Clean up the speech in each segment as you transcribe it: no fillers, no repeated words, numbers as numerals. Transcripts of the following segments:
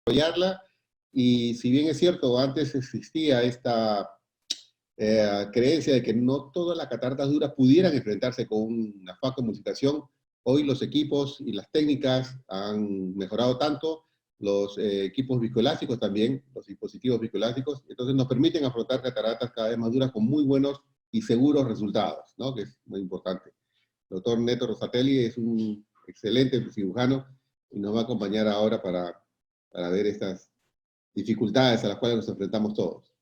desarrollarla, y si bien es cierto, antes existía esta creencia de que no todas las cataratas duras pudieran enfrentarse con una facoemulsificación, hoy los equipos y las técnicas han mejorado tanto, los equipos viscoelásticos también, los dispositivos viscoelásticos, entonces nos permiten afrontar cataratas cada vez más duras con muy buenos y seguros resultados, ¿no? Que es muy importante. El doctor Neto Rosatelli es un excelente cirujano y nos va a acompañar ahora para ver estas dificultades a las cuales nos enfrentamos todos.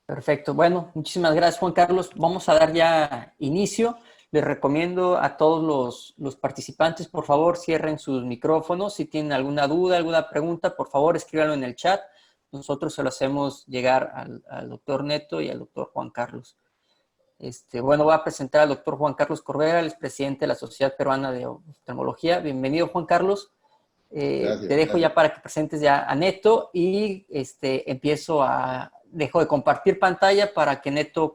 Perfecto. Bueno, muchísimas gracias, Juan Carlos. Vamos a dar ya inicio. Les recomiendo a todos los participantes, por favor, cierren sus micrófonos. Si tienen alguna duda, alguna pregunta, por favor, escríbanlo en el chat. Nosotros se lo hacemos llegar al doctor Neto y al doctor Juan Carlos. Bueno, voy a presentar al doctor Juan Carlos Corbera, el presidente de la Sociedad Peruana de Oftalmología. Bienvenido, Juan Carlos. Gracias, te dejo ya para que presentes ya a Neto y dejo de compartir pantalla para que Neto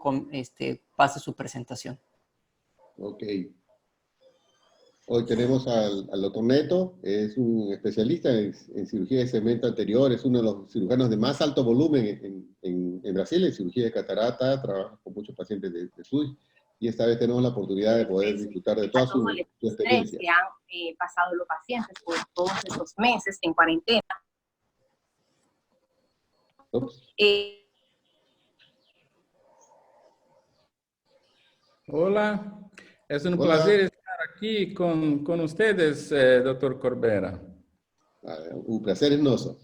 pase su presentación. Ok. Hoy tenemos al doctor Neto, es un especialista en cirugía de segmento anterior, es uno de los cirujanos de más alto volumen en Brasil, en cirugía de catarata, trabaja con muchos pacientes de SUS, y esta vez tenemos la oportunidad de poder disfrutar de toda su experiencia. Que han pasado los pacientes por todos estos meses en cuarentena. Hola, es un Hola. placer estar aquí con ustedes, doctor Corbera. Un placer es nuestro.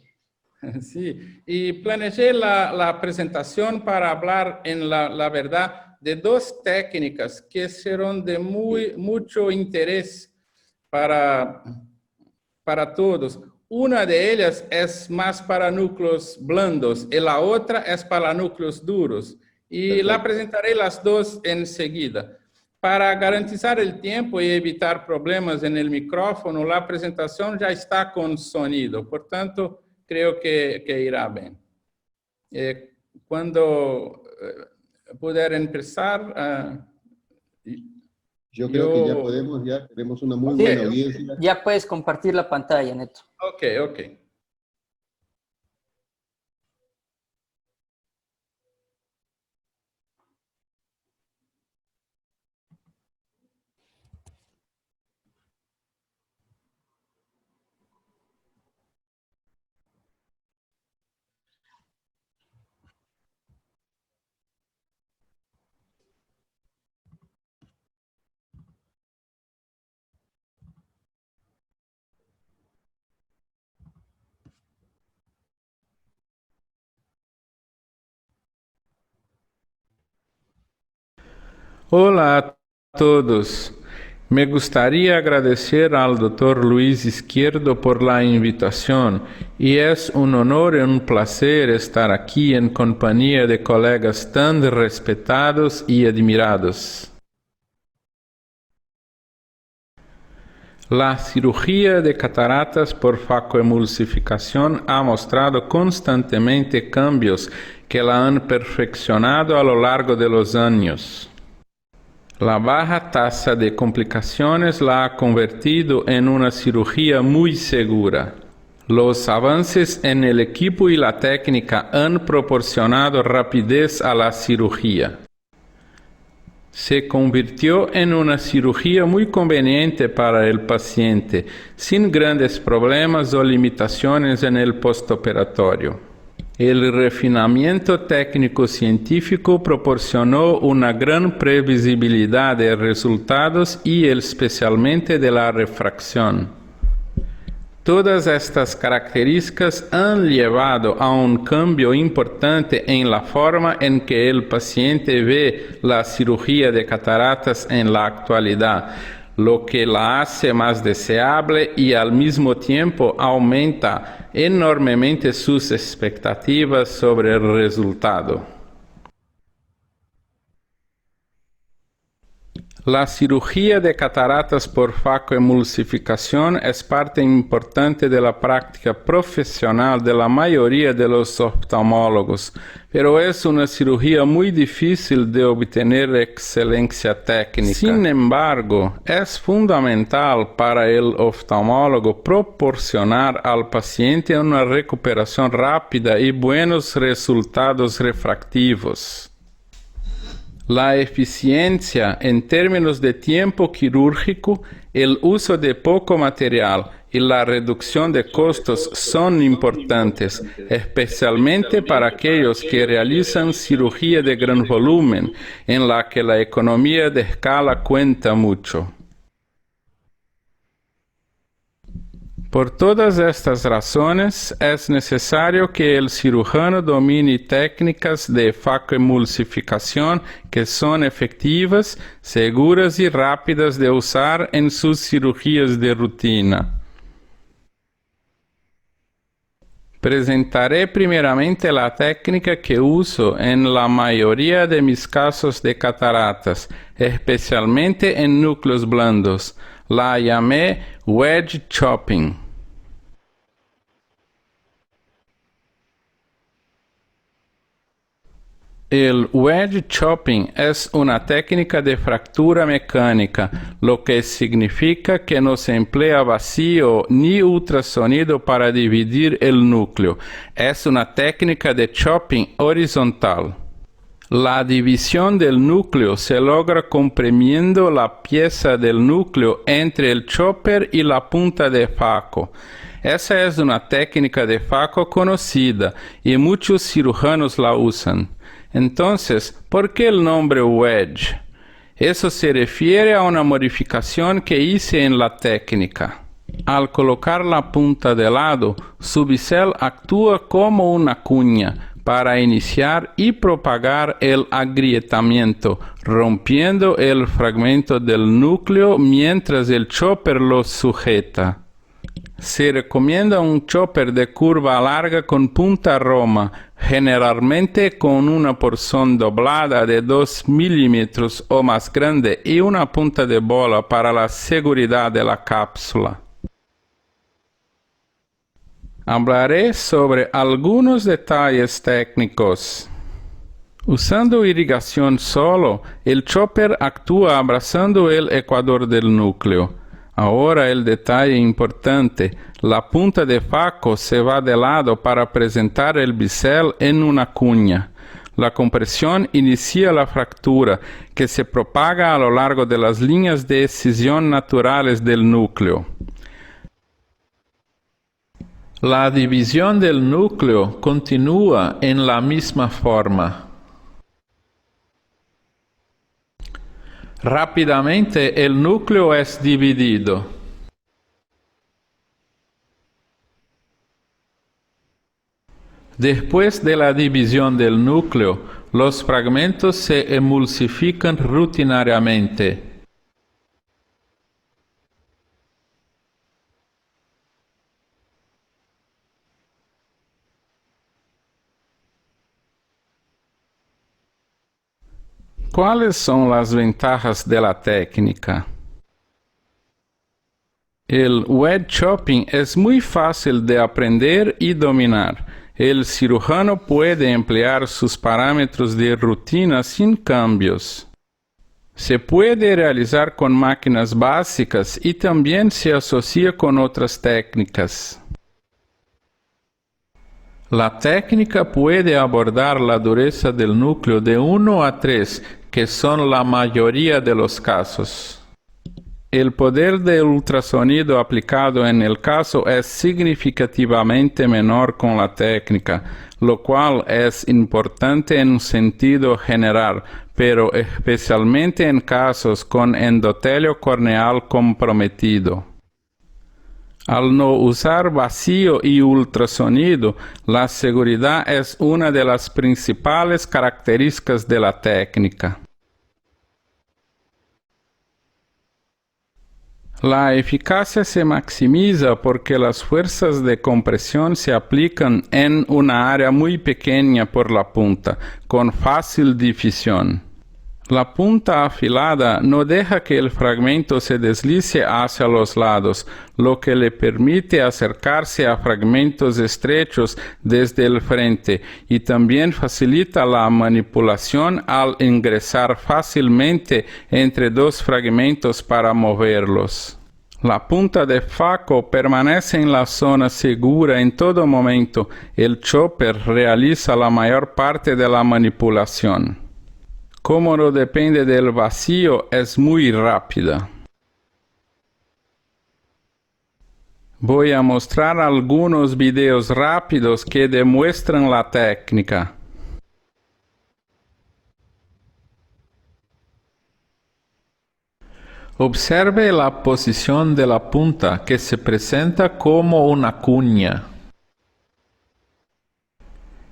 Sí, y planeé la presentación para hablar en la verdad de dos técnicas que serán de mucho interés para todos. Una de ellas es más para núcleos blandos y la otra es para núcleos duros. Y Perfecto. la presentaré las dos enseguida. Para garantizar el tiempo y evitar problemas en el micrófono, la presentación ya está con sonido. Por tanto, creo que irá bien. Cuando puder empezar... Yo creo que ya podemos, ya tenemos una muy buena audiencia. Ya puedes compartir la pantalla, Neto. Ok. Hola a todos. Me gustaría agradecer al Dr. Luis Izquierdo por la invitación y es un honor y un placer estar aquí en compañía de colegas tan respetados y admirados. La cirugía de cataratas por facoemulsificación ha mostrado constantemente cambios que la han perfeccionado a lo largo de los años. La baja tasa de complicaciones la ha convertido en una cirugía muy segura. Los avances en el equipo y la técnica han proporcionado rapidez a la cirugía. Se convirtió en una cirugía muy conveniente para el paciente, sin grandes problemas o limitaciones en el postoperatorio. El refinamiento técnico-científico proporcionó una gran previsibilidad de resultados y especialmente de la refracción. Todas estas características han llevado a un cambio importante en la forma en que el paciente ve la cirugía de cataratas en la actualidad, lo que la hace más deseable y al mismo tiempo aumenta enormemente sus expectativas sobre el resultado. La cirugía de cataratas por facoemulsificación es parte importante de la práctica profesional de la mayoría de los oftalmólogos, pero es una cirugía muy difícil de obtener excelencia técnica. Sin embargo, es fundamental para el oftalmólogo proporcionar al paciente una recuperación rápida y buenos resultados refractivos. La eficiencia en términos de tiempo quirúrgico, el uso de poco material y la reducción de costos son importantes, especialmente para aquellos que realizan cirugía de gran volumen, en la que la economía de escala cuenta mucho. Por todas estas razones, es necesario que el cirujano domine técnicas de facoemulsificación que son efectivas, seguras y rápidas de usar en sus cirugías de rutina. Presentaré primeramente la técnica que uso en la mayoría de mis casos de cataratas, especialmente en núcleos blandos. La llamé wedge chopping. El wedge chopping es una técnica de fractura mecánica, lo que significa que no se emplea vacío ni ultrasonido para dividir el núcleo. Es una técnica de chopping horizontal. La división del núcleo se logra comprimiendo la pieza del núcleo entre el chopper y la punta de faco. Esa es una técnica de faco conocida y muchos cirujanos la usan. Entonces, ¿por qué el nombre wedge? Eso se refiere a una modificación que hice en la técnica. Al colocar la punta de lado, su bisel actúa como una cuña para iniciar y propagar el agrietamiento, rompiendo el fragmento del núcleo mientras el chopper lo sujeta. Se recomienda un chopper de curva larga con punta roma, generalmente con una porción doblada de 2 milímetros o más grande y una punta de bola para la seguridad de la cápsula. Hablaré sobre algunos detalles técnicos. Usando irrigación solo, el chopper actúa abrazando el ecuador del núcleo. Ahora el detalle importante, la punta de faco se va de lado para presentar el bisel en una cuña. La compresión inicia la fractura, que se propaga a lo largo de las líneas de escisión naturales del núcleo. La división del núcleo continúa en la misma forma. Rápidamente el núcleo es dividido. Después de la división del núcleo, los fragmentos se emulsifican rutinariamente. ¿Cuáles son las ventajas de la técnica? El wedge chopping es muy fácil de aprender y dominar. El cirujano puede emplear sus parámetros de rutina sin cambios. Se puede realizar con máquinas básicas y también se asocia con otras técnicas. La técnica puede abordar la dureza del núcleo de 1 a 3, que son la mayoría de los casos. El poder del ultrasonido aplicado en el caso es significativamente menor con la técnica, lo cual es importante en un sentido general, pero especialmente en casos con endotelio corneal comprometido. Al no usar vacío y ultrasonido, la seguridad es una de las principales características de la técnica. La eficacia se maximiza porque las fuerzas de compresión se aplican en una área muy pequeña por la punta, con fácil difusión. La punta afilada no deja que el fragmento se deslice hacia los lados, lo que le permite acercarse a fragmentos estrechos desde el frente y también facilita la manipulación al ingresar fácilmente entre dos fragmentos para moverlos. La punta de faco permanece en la zona segura en todo momento. El chopper realiza la mayor parte de la manipulación. Como no depende del vacío, es muy rápida. Voy a mostrar algunos videos rápidos que demuestran la técnica. Observe la posición de la punta, que se presenta como una cuña.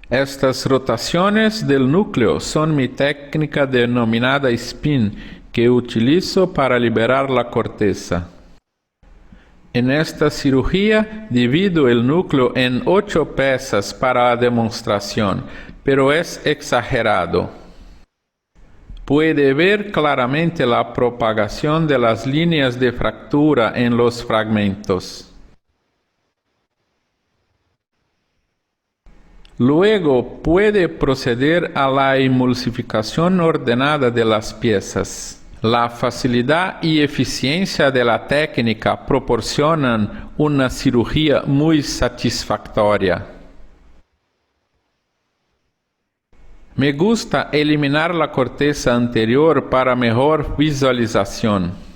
Estas rotaciones del núcleo son mi técnica denominada spin, que utilizo para liberar la corteza. En esta cirugía divido el núcleo en 8 piezas para la demostración, pero es exagerado. Puede ver claramente la propagación de las líneas de fractura en los fragmentos. Luego puede proceder a la emulsificación ordenada de las piezas. La facilidad y eficiencia de la técnica proporcionan una cirugía muy satisfactoria. Me gusta eliminar la corteza anterior para mejor visualización.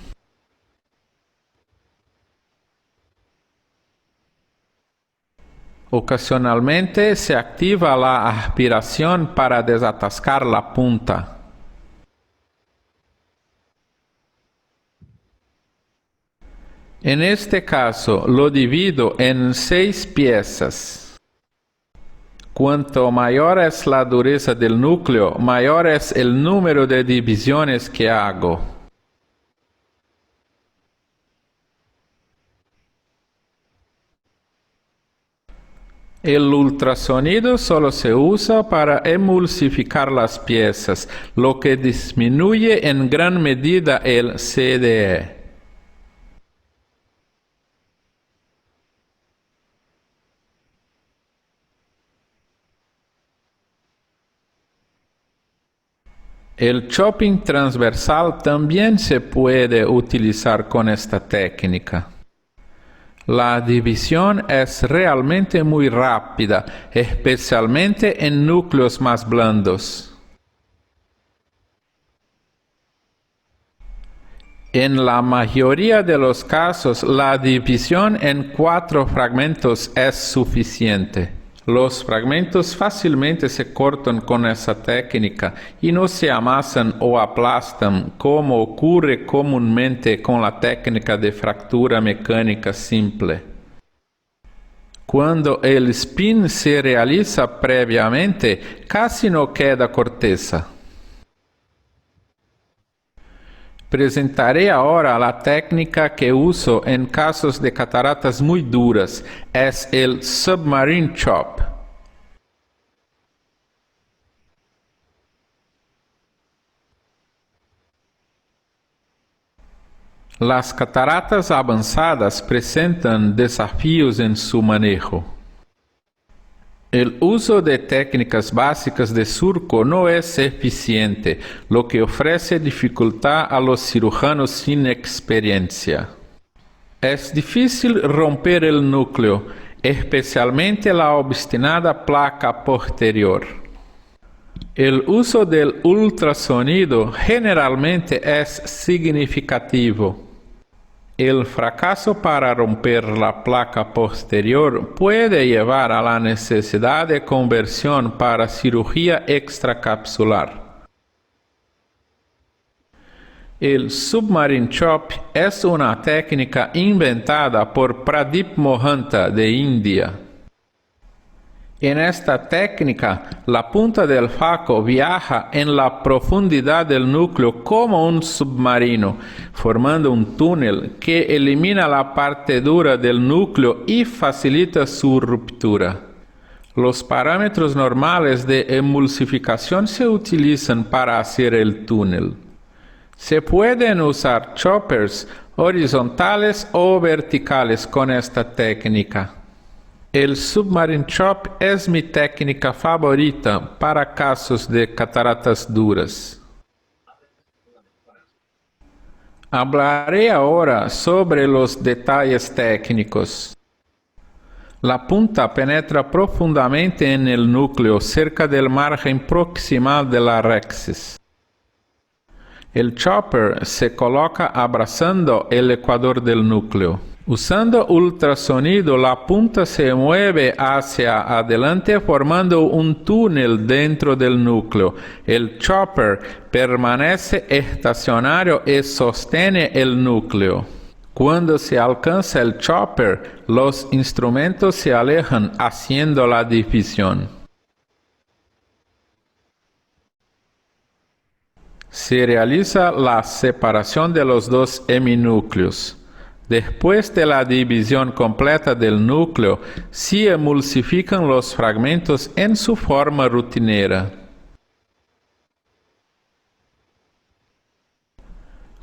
Ocasionalmente se activa la aspiración para desatascar la punta. En este caso lo divido en 6 piezas. Cuanto mayor es la dureza del núcleo, mayor es el número de divisiones que hago. El ultrasonido solo se usa para emulsificar las piezas, lo que disminuye en gran medida el CDE. El chopping transversal también se puede utilizar con esta técnica. La división es realmente muy rápida, especialmente en núcleos más blandos. En la mayoría de los casos, la división en 4 fragmentos es suficiente. Los fragmentos fácilmente se cortan con esa técnica y no se amasan o aplastan como ocurre comúnmente con la técnica de fractura mecánica simple. Cuando el spin se realiza previamente, casi no queda corteza. Presentaré ahora la técnica que uso en casos de cataratas muy duras. Es el Submarine Chop. Las cataratas avanzadas presentan desafíos en su manejo. El uso de técnicas básicas de surco no es eficiente, lo que ofrece dificultad a los cirujanos sin experiencia. Es difícil romper el núcleo, especialmente la obstinada placa posterior. El uso del ultrasonido generalmente es significativo. El fracaso para romper la placa posterior puede llevar a la necesidad de conversión para cirugía extracapsular. El Submarine Chop es una técnica inventada por Pradip Mohanta de India. En esta técnica, la punta del faco viaja en la profundidad del núcleo como un submarino, formando un túnel que elimina la parte dura del núcleo y facilita su ruptura. Los parámetros normales de emulsificación se utilizan para hacer el túnel. Se pueden usar choppers horizontales o verticales con esta técnica. El Submarine Chop es mi técnica favorita para casos de cataratas duras. Hablaré ahora sobre los detalles técnicos. La punta penetra profundamente en el núcleo cerca del margen proximal de la rexis. El chopper se coloca abrazando el ecuador del núcleo. Usando ultrasonido, la punta se mueve hacia adelante formando un túnel dentro del núcleo. El chopper permanece estacionario y sostiene el núcleo. Cuando se alcanza el chopper, los instrumentos se alejan haciendo la división. Se realiza la separación de los dos heminúcleos. Después de la división completa del núcleo, se emulsifican los fragmentos en su forma rutinera.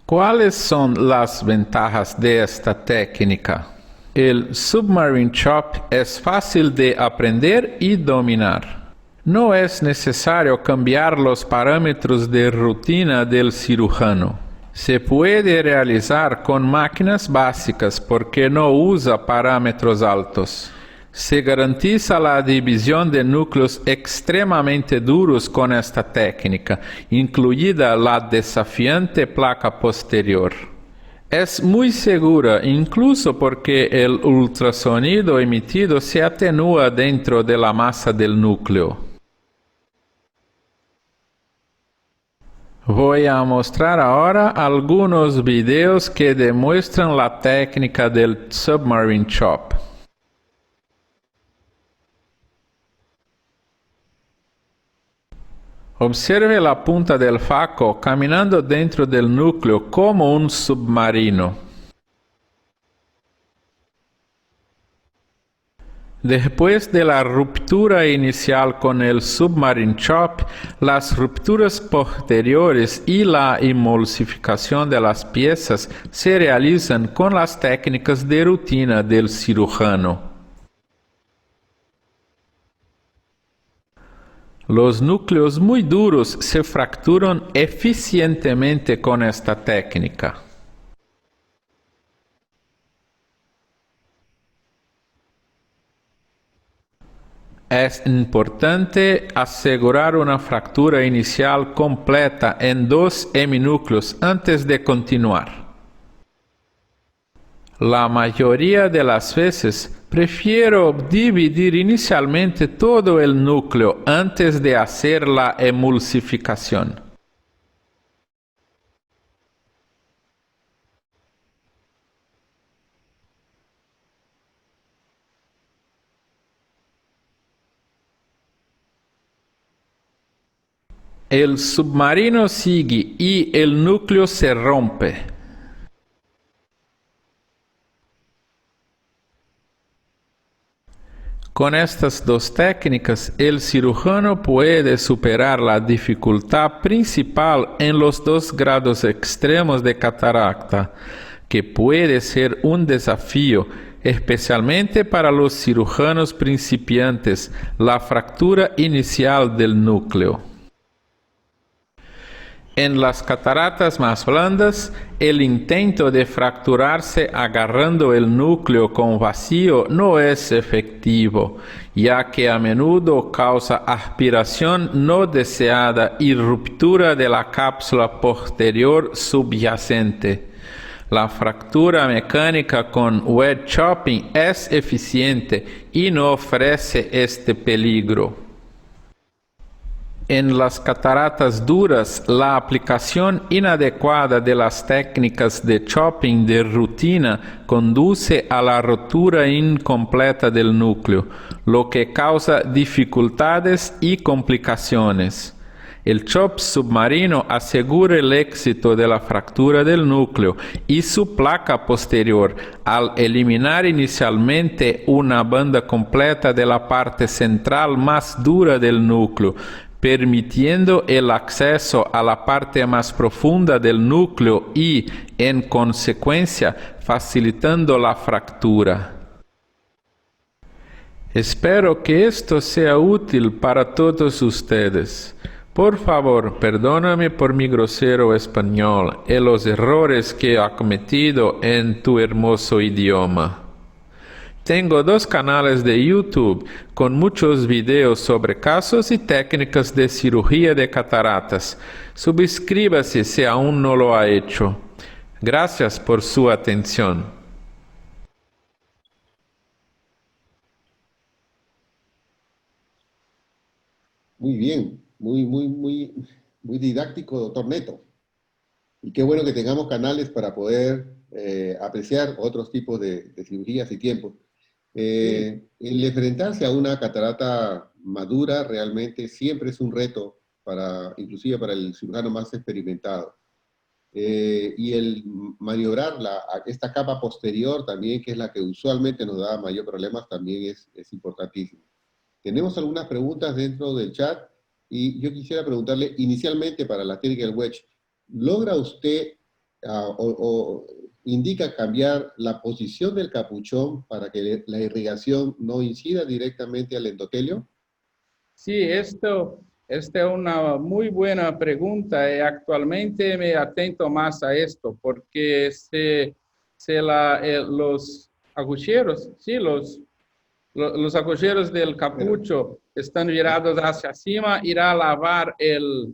¿Cuáles son las ventajas de esta técnica? El Submarine Chop es fácil de aprender y dominar. No es necesario cambiar los parámetros de rutina del cirujano. Se puede realizar con máquinas básicas porque no usa parámetros altos. Se garantiza la división de núcleos extremadamente duros con esta técnica, incluida la desafiante placa posterior. Es muy segura incluso porque el ultrasonido emitido se atenúa dentro de la masa del núcleo. Voy a mostrar ahora algunos videos que demuestran la técnica del Submarine Chop. Observe la punta del faco caminando dentro del núcleo como un submarino. Después de la ruptura inicial con el Submarine Chop, las rupturas posteriores y la emulsificación de las piezas se realizan con las técnicas de rutina del cirujano. Los núcleos muy duros se fracturan eficientemente con esta técnica. Es importante asegurar una fractura inicial completa en 2 heminúcleos antes de continuar. La mayoría de las veces prefiero dividir inicialmente todo el núcleo antes de hacer la emulsificación. El submarino sigue y el núcleo se rompe. Con estas 2 técnicas, el cirujano puede superar la dificultad principal en los 2 grados extremos de catarata, que puede ser un desafío, especialmente para los cirujanos principiantes, la fractura inicial del núcleo. En las cataratas más blandas, el intento de fracturarse agarrando el núcleo con vacío no es efectivo, ya que a menudo causa aspiración no deseada y ruptura de la cápsula posterior subyacente. La fractura mecánica con wedge chopping es eficiente y no ofrece este peligro. En las cataratas duras, la aplicación inadecuada de las técnicas de chopping de rutina conduce a la rotura incompleta del núcleo, lo que causa dificultades y complicaciones. El CHOP submarino asegura el éxito de la fractura del núcleo y su placa posterior al eliminar inicialmente una banda completa de la parte central más dura del núcleo, permitiendo el acceso a la parte más profunda del núcleo y, en consecuencia, facilitando la fractura. Espero que esto sea útil para todos ustedes. Por favor, perdóname por mi grosero español y los errores que he cometido en tu hermoso idioma. Tengo 2 canales de YouTube con muchos videos sobre casos y técnicas de cirugía de cataratas. Suscríbase si aún no lo ha hecho. Gracias por su atención. Muy bien, muy didáctico, doctor Neto. Y qué bueno que tengamos canales para poder apreciar otros tipos de cirugías y tiempos. El enfrentarse a una catarata madura realmente siempre es un reto, inclusive para el cirujano más experimentado. Y el maniobrar esta capa posterior también, que es la que usualmente nos da mayor problemas, también es importantísimo. Tenemos algunas preguntas dentro del chat y yo quisiera preguntarle inicialmente para la técnica del wedge, ¿logra usted o indica cambiar la posición del capuchón para que la irrigación no incida directamente al endotelio? Sí, esta es una muy buena pregunta y actualmente me atento más a esto porque los agujeros, sí, los agujeros del capucho están virados hacia cima, irá a lavar el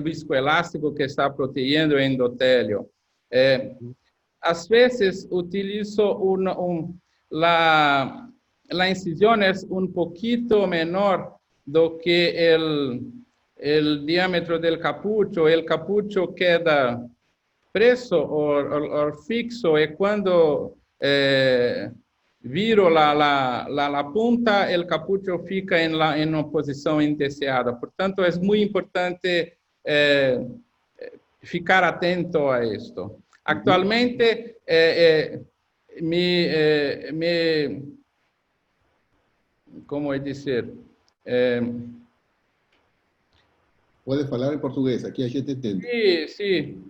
viscoelástico que está protegiendo el endotelio. A veces utilizo la incisión es un poquito menor do que el diámetro del capucho. El capucho queda preso o fixo y cuando viro la punta, el capucho fica en una posición indeseada. Por tanto, es muy importante ficar atento a esto. Actualmente, ¿cómo decir? Puedes hablar en portugués, aquí a gente entende. Sí, sí.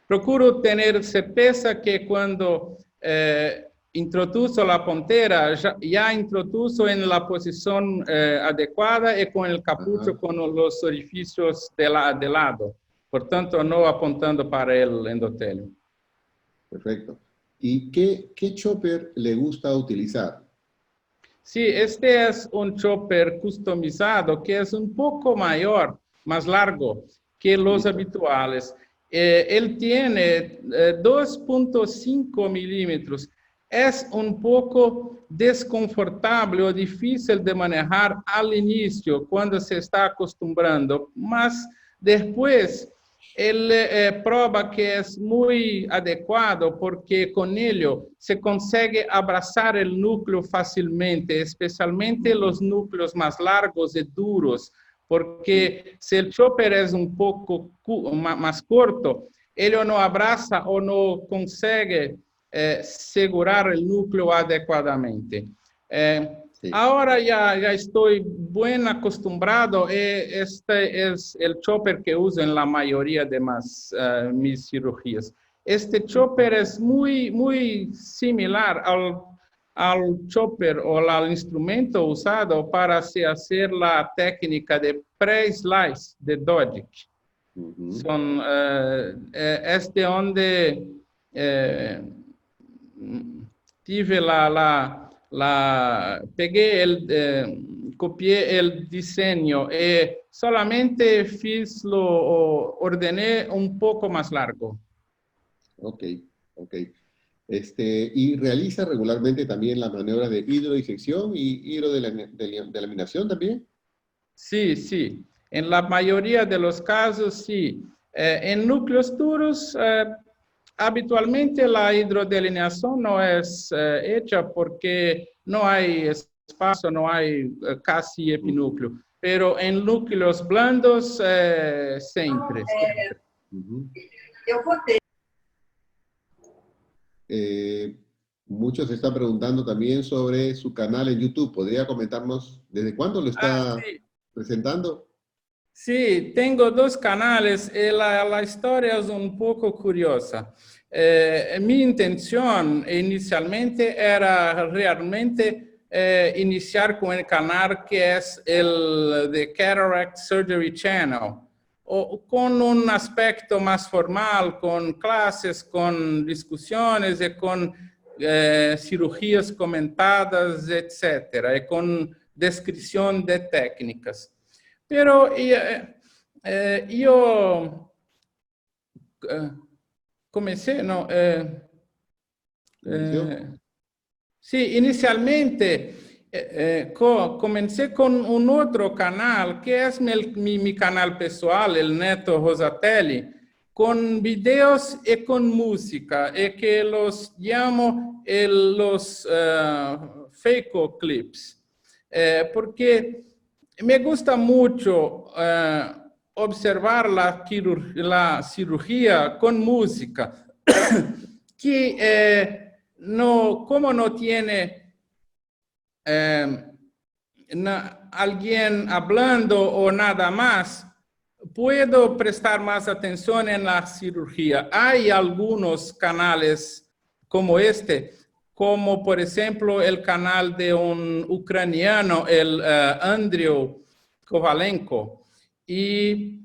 Procuro tener certeza que cuando introduzo la puntera, ya introduzo en la posición adecuada y con el capucho con los orificios de lado. Por tanto, no apuntando para el endotelio. Perfecto. ¿Y qué chopper le gusta utilizar? Sí, este es un chopper customizado que es un poco mayor, más largo que los habituales. Él tiene 2.5 milímetros. Es un poco desconfortable o difícil de manejar al inicio, cuando se está acostumbrando, mas después él prueba que es muy adecuado porque con ello se consigue abrazar el núcleo fácilmente, especialmente los núcleos más largos y duros, porque si el chopper es un poco más corto, él no abraza o no consigue segurar el núcleo adecuadamente. Sí. Ahora ya estoy bien acostumbrado. Este es el chopper que uso en la mayoría de mis cirugías. Este chopper es muy similar al chopper o al instrumento usado para hacer la técnica de pre-slice de Dodig. Es de donde tive copié el diseño y solamente ordené un poco más largo. Ok. ¿Y realiza regularmente también la maniobra de hidrodisección y hidrodelaminación también? Sí. En la mayoría de los casos, sí. En núcleos duros, habitualmente la hidrodelineación no es hecha porque no hay espacio no hay casi epinúcleo, pero en núcleos blandos siempre. Ujú. Muchos se están preguntando también sobre su canal en YouTube. ¿Podría comentarnos desde cuándo lo está Sí. presentando? Sí, tengo dos canales y la historia es un poco curiosa. Mi intención inicialmente era realmente iniciar con el canal que es el de Cataract Surgery Channel, con un aspecto más formal, con clases, con discusiones y con cirugías comentadas, etcétera, y con descripción de técnicas. Pero io comencé, no, sí, inicialmente comencé con un otro canal que es mi canal personal, el Neto Rosatelli, con videos y con música, y que los llamo los Faco Clips, porque me gusta mucho observar la cirugía con música, que como no tiene alguien hablando o nada más, puedo prestar más atención en la cirugía. Hay algunos canales como este, como por ejemplo el canal de un ucraniano, el Andriy Kovalenko, y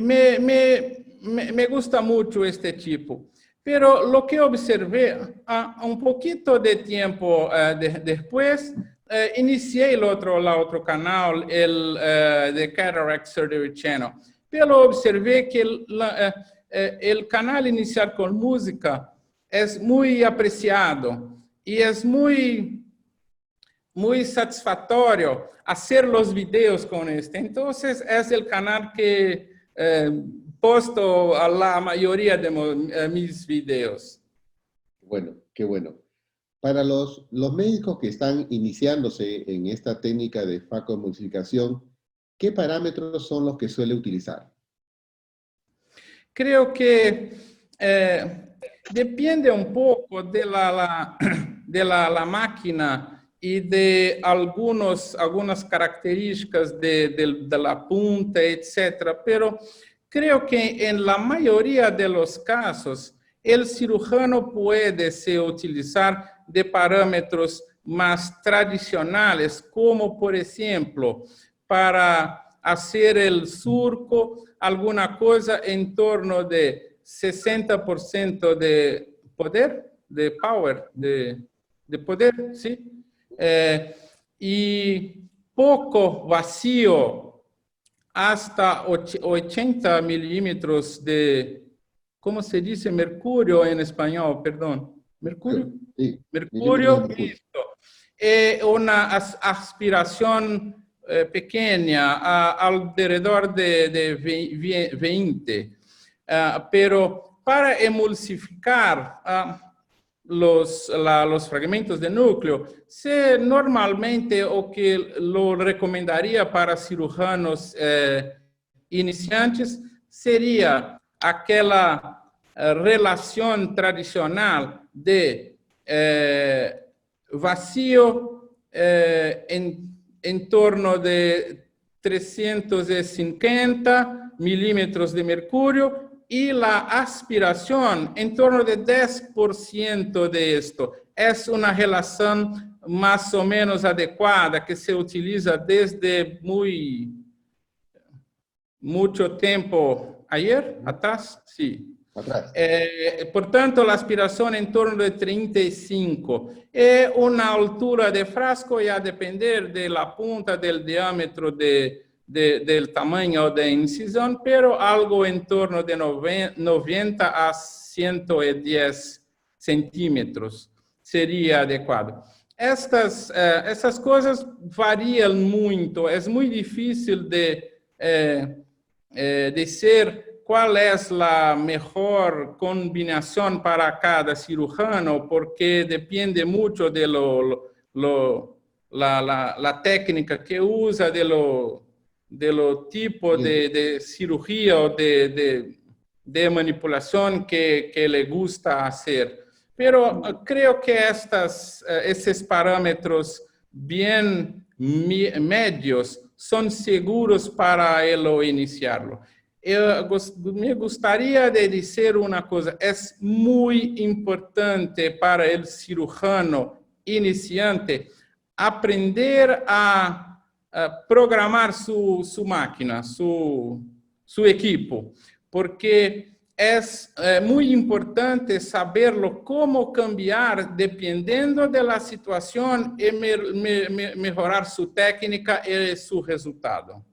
me gusta mucho este tipo. Pero lo que observé, un poquito de tiempo después, inicié el otro canal, el de Cataract Surgery Channel. Pero observé que el canal inicial con música es muy apreciado y es muy satisfactorio hacer los videos con este. Entonces, es el canal que posto a la mayoría de mis videos. Bueno, qué bueno. Para los médicos que están iniciándose en esta técnica de facomulsificación, ¿qué parámetros son los que suele utilizar? Creo que depende un poco de la máquina y de algunas características de la punta, etcétera. Pero creo que en la mayoría de los casos, el cirujano puede utilizar de parámetros más tradicionales, como por ejemplo, para hacer el surco, alguna cosa en torno de 60% de poder, de power, de poder, ¿sí? Y poco vacío, hasta 80 milímetros de, ¿cómo se dice mercurio en español? Perdón. ¿Mercurio? Sí, Mercurio, listo. Una aspiración pequeña, alrededor de 20. Pero para emulsificar los fragmentos de núcleo, normalmente o que lo recomendaría para cirujanos iniciantes sería aquella relación tradicional de vacío en torno de 350 milímetros de mercurio y la aspiración en torno de 10% de esto. Es una relación más o menos adecuada que se utiliza desde mucho tiempo atrás, sí. Atrás. Por tanto, la aspiración en torno de 35. Una altura de frasco ya a depender de la punta, del diámetro del tamaño de incisión, pero algo en torno de 90 a 110 centímetros sería adecuado. Estas cosas varían mucho, es muy difícil de decir cuál es la mejor combinación para cada cirujano, porque depende mucho de la técnica que usa, de lo tipo de cirugía o de manipulación que le gusta hacer. Pero creo que esses parámetros bien medios son seguros para él iniciarlo. Me gustaría de decir una cosa, es muy importante para el cirujano iniciante aprender a programar su máquina, su equipo, porque es muy importante saberlo cómo cambiar dependiendo de la situación y mejorar su técnica y su resultado.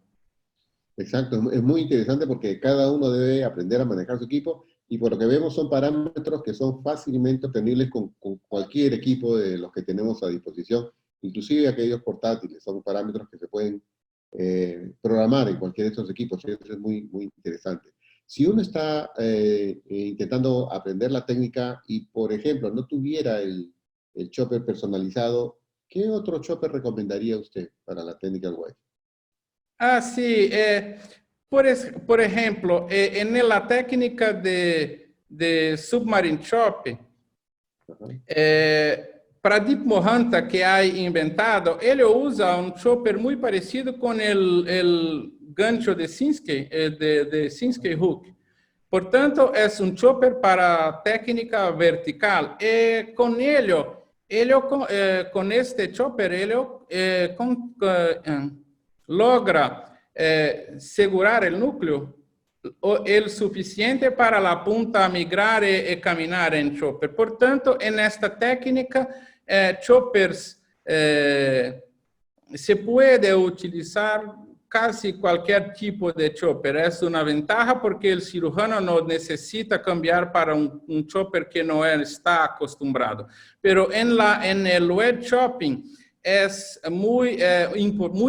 Exacto, es muy interesante porque cada uno debe aprender a manejar su equipo y por lo que vemos son parámetros que son fácilmente obtenibles con cualquier equipo de los que tenemos a disposición, inclusive aquellos portátiles, son parámetros que se pueden programar en cualquiera de estos equipos, y eso es muy, muy interesante. Si uno está intentando aprender la técnica y, por ejemplo, no tuviera el chopper personalizado, ¿qué otro chopper recomendaría usted para la técnica web? Ah, sí. Por ejemplo, en la técnica de Submarine Chop, Pradeep Mohanta, que ha inventado, ele usa um chopper muito parecido com o gancho de Sinskey, de Sinskey Hook. Portanto, é um chopper para técnica vertical. E com ele com este chopper, ele logra segurar o núcleo o suficiente para a punta migrar e caminhar em chopper. Portanto, nesta técnica, choppers se pode utilizar casi qualquer tipo de chopper. É uma ventaja porque o cirurgião não necessita cambiar para um chopper que não está acostumbrado. Pero en el web shopping es muy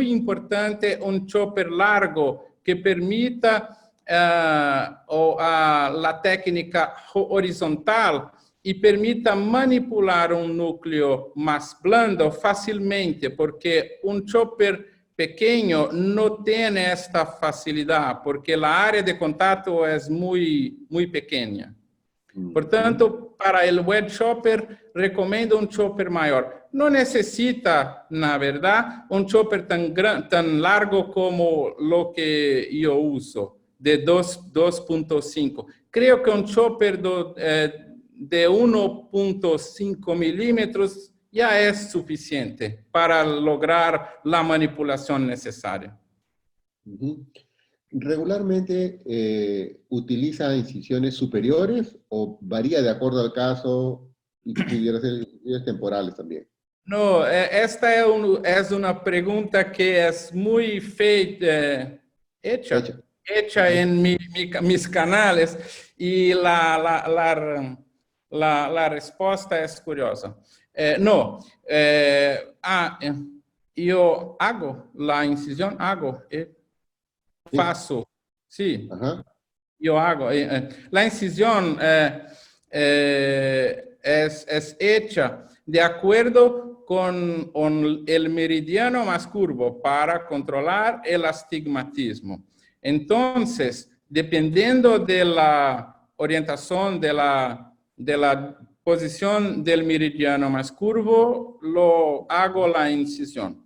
importante un chopper largo que permita la técnica horizontal y permita manipular un núcleo más blando fácilmente, porque un chopper pequeño no tiene esta facilidad, porque la área de contacto es muy pequeña. Por tanto, para el web chopper, recomiendo un chopper mayor. No necesita, na verdad, un chopper tan largo como lo que yo uso, de 2.5. Creo que un chopper de 1.5 milímetros ya es suficiente para lograr la manipulación necesaria. ¿Regularmente utiliza incisiones superiores o varía de acuerdo al caso y pudiera ser incisiones temporales también? No, esta es una pregunta que es muy hecha en mis canales y la respuesta es curiosa. No, yo hago la incisión, faço, sí. Yo hago. La incisión es hecha de acuerdo con el meridiano más curvo para controlar el astigmatismo. Entonces, dependiendo de la orientación de la posición del meridiano más curvo, lo hago la incisión.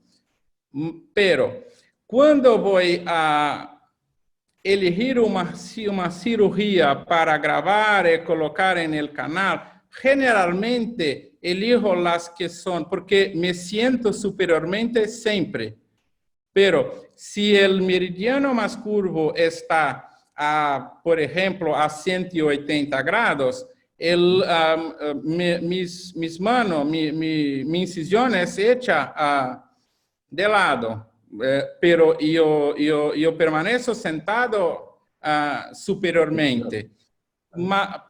Pero cuando voy a elegir una cirugía para grabar y colocar en el canal, generalmente elijo las que son, porque me siento superiormente siempre. Pero si el meridiano más curvo está, por ejemplo, a 180 grados, mis manos, mi incisión es hecha de lado. Pero yo permanezco sentado superiormente,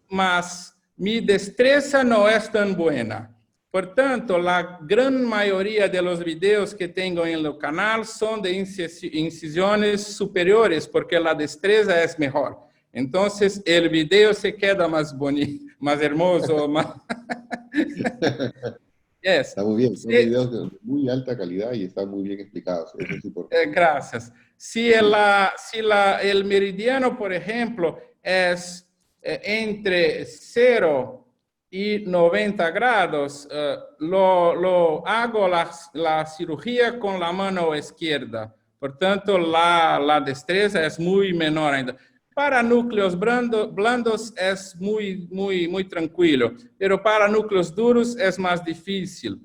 mas mi destreza no es tan buena. Por tanto, la gran mayoría de los videos que tengo en el canal son de incisiones superiores, porque la destreza es mejor. Entonces, el video se queda más bonito, más hermoso, más... Yes. Está muy bien, son Sí. videos de muy alta calidad y están muy bien explicados. Eso es importante. Gracias. Si el meridiano, por ejemplo, es entre 0 y 90 grados, lo hago la cirugía con la mano izquierda. Por tanto, la destreza es muy menor ainda. Para núcleos blandos es muy tranquilo, pero para núcleos duros es más difícil.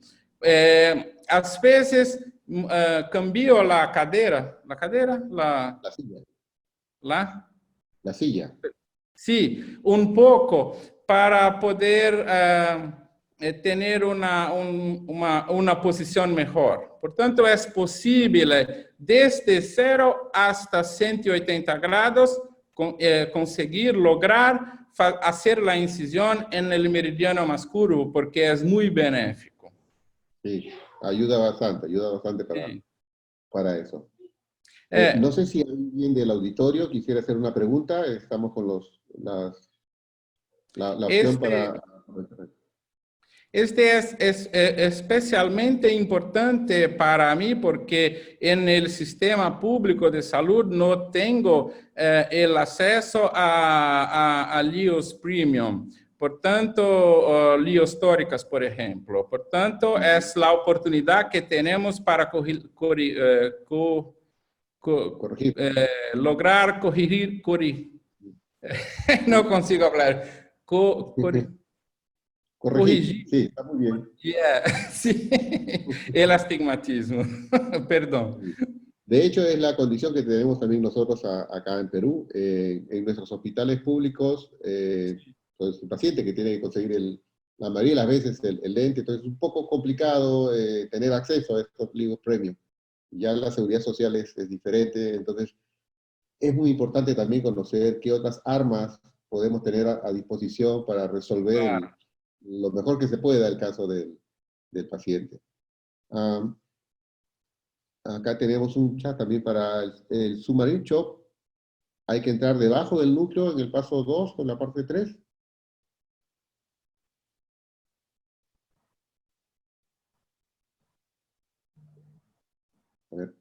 Às vezes, cambio la cadera. ¿La cadera? La silla. La silla. Sí, un poco para poder tener una posición mejor. Por tanto, es posible desde 0 hasta 180 grados conseguir lograr hacer la incisión en el meridiano más curvo, porque es muy benéfico. Sí, ayuda bastante para eso. No sé si alguien del auditorio quisiera hacer una pregunta. Estamos con la opción para... Este es especialmente importante para mí porque en el sistema público de salud no tengo el acceso a LIOS Premium. Por tanto, LIOS tóricas, por ejemplo. Por tanto, es la oportunidad que tenemos para lograr corregir. No consigo hablar. Corregir. Sí, está muy bien. Yeah, sí, el astigmatismo, perdón. De hecho, es la condición que tenemos también nosotros acá en Perú. En nuestros hospitales públicos, pues el paciente que tiene que conseguir la mayoría de las veces el lente, entonces es un poco complicado tener acceso a estos libros premium. Ya la seguridad social es diferente, entonces es muy importante también conocer qué otras armas podemos tener a disposición para resolver lo mejor que se pueda el caso del paciente. Acá tenemos un chat también para el Submarine Shop. Hay que entrar debajo del núcleo en el paso 2 con la parte 3. A ver.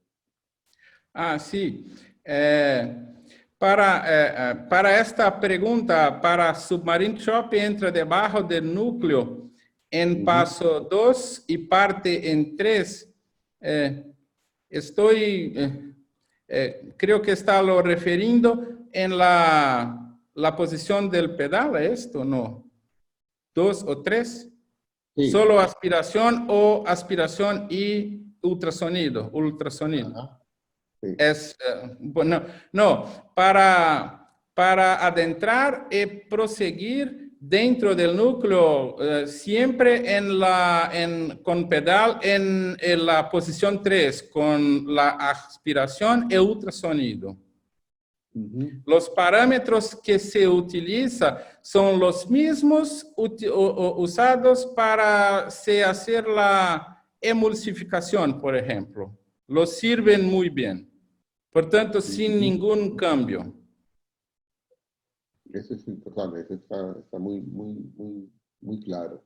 Sí. Para esta pregunta, para Submarine Shop entra debajo del núcleo en paso 2 y parte en 3. Creo que está lo refiriendo en la posición del pedal, ¿esto? No. 2 o 3. Sí. Solo aspiración o aspiración y ultrasonido. Ajá. Sí. Bueno, no, para adentrar y proseguir dentro del núcleo, siempre con pedal en la posición 3, con la aspiración y ultrasonido. Los parámetros que se utilizan son los mismos usados para hacer la emulsificación, por ejemplo. Los sirven muy bien. Por tanto, sin ningún cambio. Eso es importante, eso está muy claro.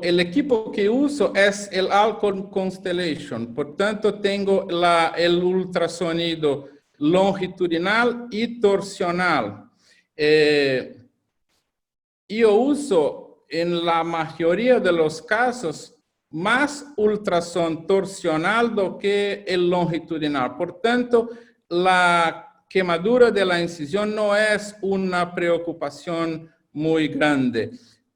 El equipo que uso es el Alcon Constellation. Por tanto, tengo el ultrasonido longitudinal y torsional. Yo uso en la mayoría de los casos más ultrasonido torsional do que el longitudinal. Por tanto, la quemadura de la incisión no es una preocupación muy grande.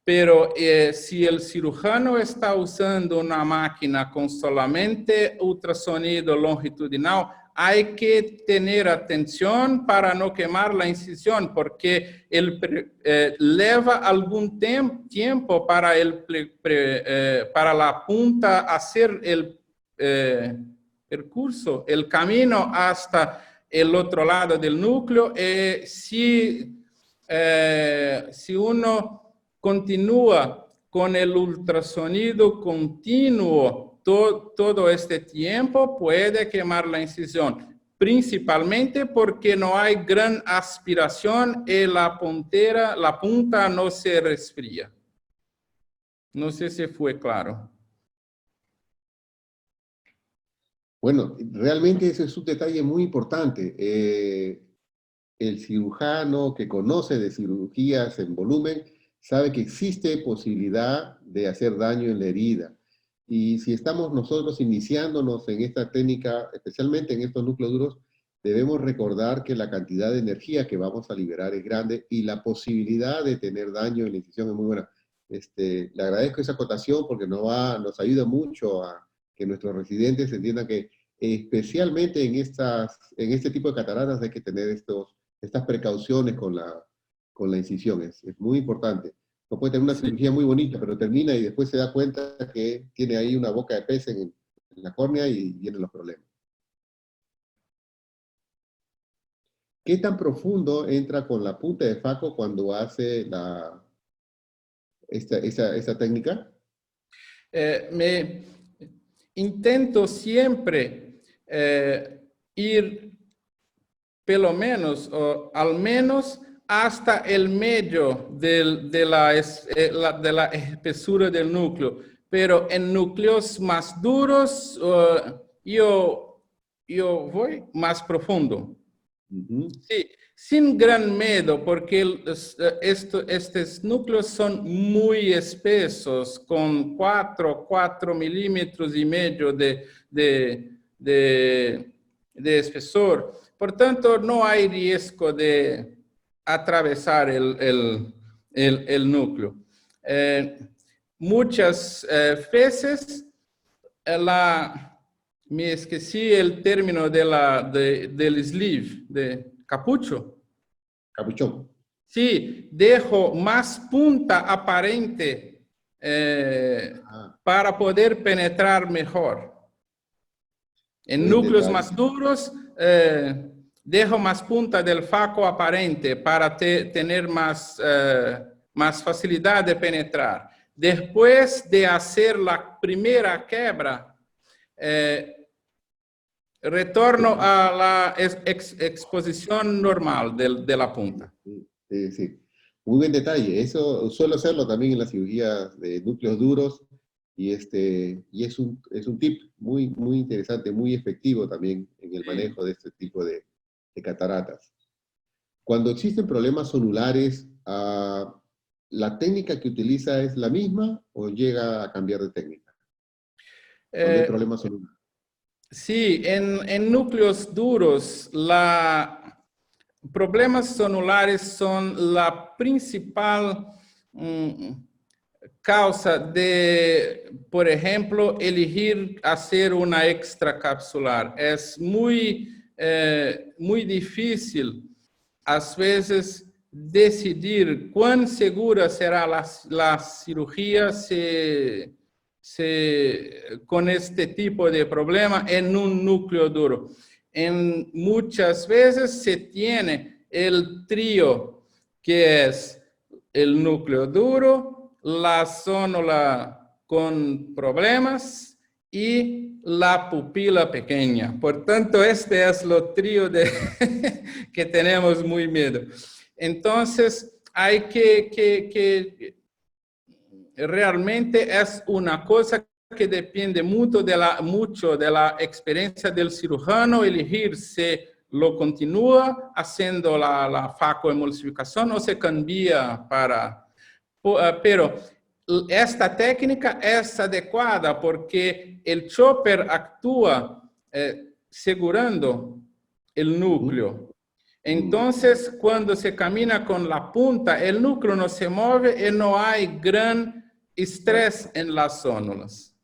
Pero si el cirujano está usando una máquina con solamente ultrasonido longitudinal, hay que tener atención para no quemar la incisión, porque lleva algún tiempo para la punta hacer el percurso, el camino hasta el otro lado del núcleo. Si uno continúa con el ultrasonido continuo todo este tiempo, puede quemar la incisión. principalmente porque no hay gran aspiración y la punta no se resfría. No sé si fue claro. Bueno, realmente ese es un detalle muy importante. El cirujano que conoce de cirugías en volumen sabe que existe posibilidad de hacer daño en la herida. Y si estamos nosotros iniciándonos en esta técnica, especialmente en estos núcleos duros, debemos recordar que la cantidad de energía que vamos a liberar es grande y la posibilidad de tener daño en la incisión es muy buena. Le agradezco esa acotación porque nos ayuda mucho a que nuestros residentes entiendan que especialmente en este tipo de cataratas hay que tener estas precauciones con la incisión. Es muy importante. No puede tener una Sí. cirugía muy bonita, pero termina y después se da cuenta que tiene ahí una boca de pez en la córnea y vienen los problemas. ¿Qué tan profundo entra con la punta de faco cuando hace esta técnica? Me intento siempre ir pelo menos, o al menos hasta el medio de la espesura del núcleo. Pero en núcleos más duros, yo voy más profundo. Sí, sin gran miedo, porque estos núcleos son muy espesos, con 4 milímetros y medio de espesor. Por tanto, no hay riesgo de atravesar el núcleo. Muchas veces me esquecí el término del sleeve, de capucho. Capuchón. Sí, dejo más punta aparente para poder penetrar mejor. En Buen núcleos detalle. más duros, dejo más punta del faco aparente para tener más facilidad de penetrar. Después de hacer la primera quebra, retorno a la exposición normal de la punta. Sí, sí. Muy buen detalle. Eso suelo hacerlo también en las cirugías de núcleos duros y es un tip muy, muy interesante, muy efectivo también en el manejo de este tipo de cataratas. Cuando existen problemas zonulares, ¿la técnica que utiliza es la misma o llega a cambiar de técnica? Cuando hay problemas zonulares. Sí, en núcleos duros, problemas zonulares son la principal causa de, por ejemplo, elegir hacer una extracapsular. Es muy difícil, a veces, decidir cuán segura será la cirugía con este tipo de problema en un núcleo duro. Muchas veces se tiene el trío, que es el núcleo duro, la zónula con problemas y la pupila pequeña. Por tanto, este es lo trío que tenemos muy miedo. Entonces, hay que realmente es una cosa que depende mucho de la experiencia del cirujano, elegir si lo continúa haciendo la facoemulsificación o se cambia para... Pero esta técnica es adecuada porque el chopper actúa segurando el núcleo. Entonces, cuando se camina con la punta, el núcleo no se mueve y no hay gran estrés en las zónulas.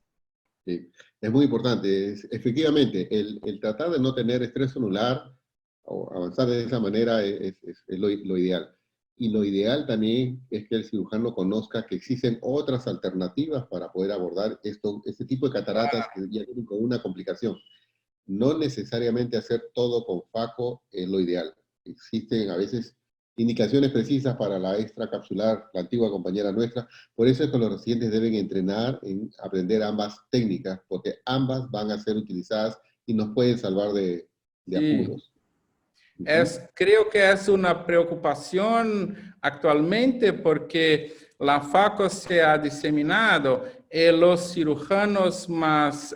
Sí, es muy importante. Efectivamente, el tratar de no tener estrés zonular o avanzar de esa manera es lo ideal. Y lo ideal también es que el cirujano conozca que existen otras alternativas para poder abordar este tipo de cataratas que ya tienen con una complicación. No necesariamente hacer todo con faco es lo ideal. Existen a veces indicaciones precisas para la extracapsular, la antigua compañera nuestra. Por eso es que los residentes deben entrenar en aprender ambas técnicas, porque ambas van a ser utilizadas y nos pueden salvar de de Sí. apuros. Creo que es una preocupación actualmente porque la FACO se ha diseminado y los cirujanos más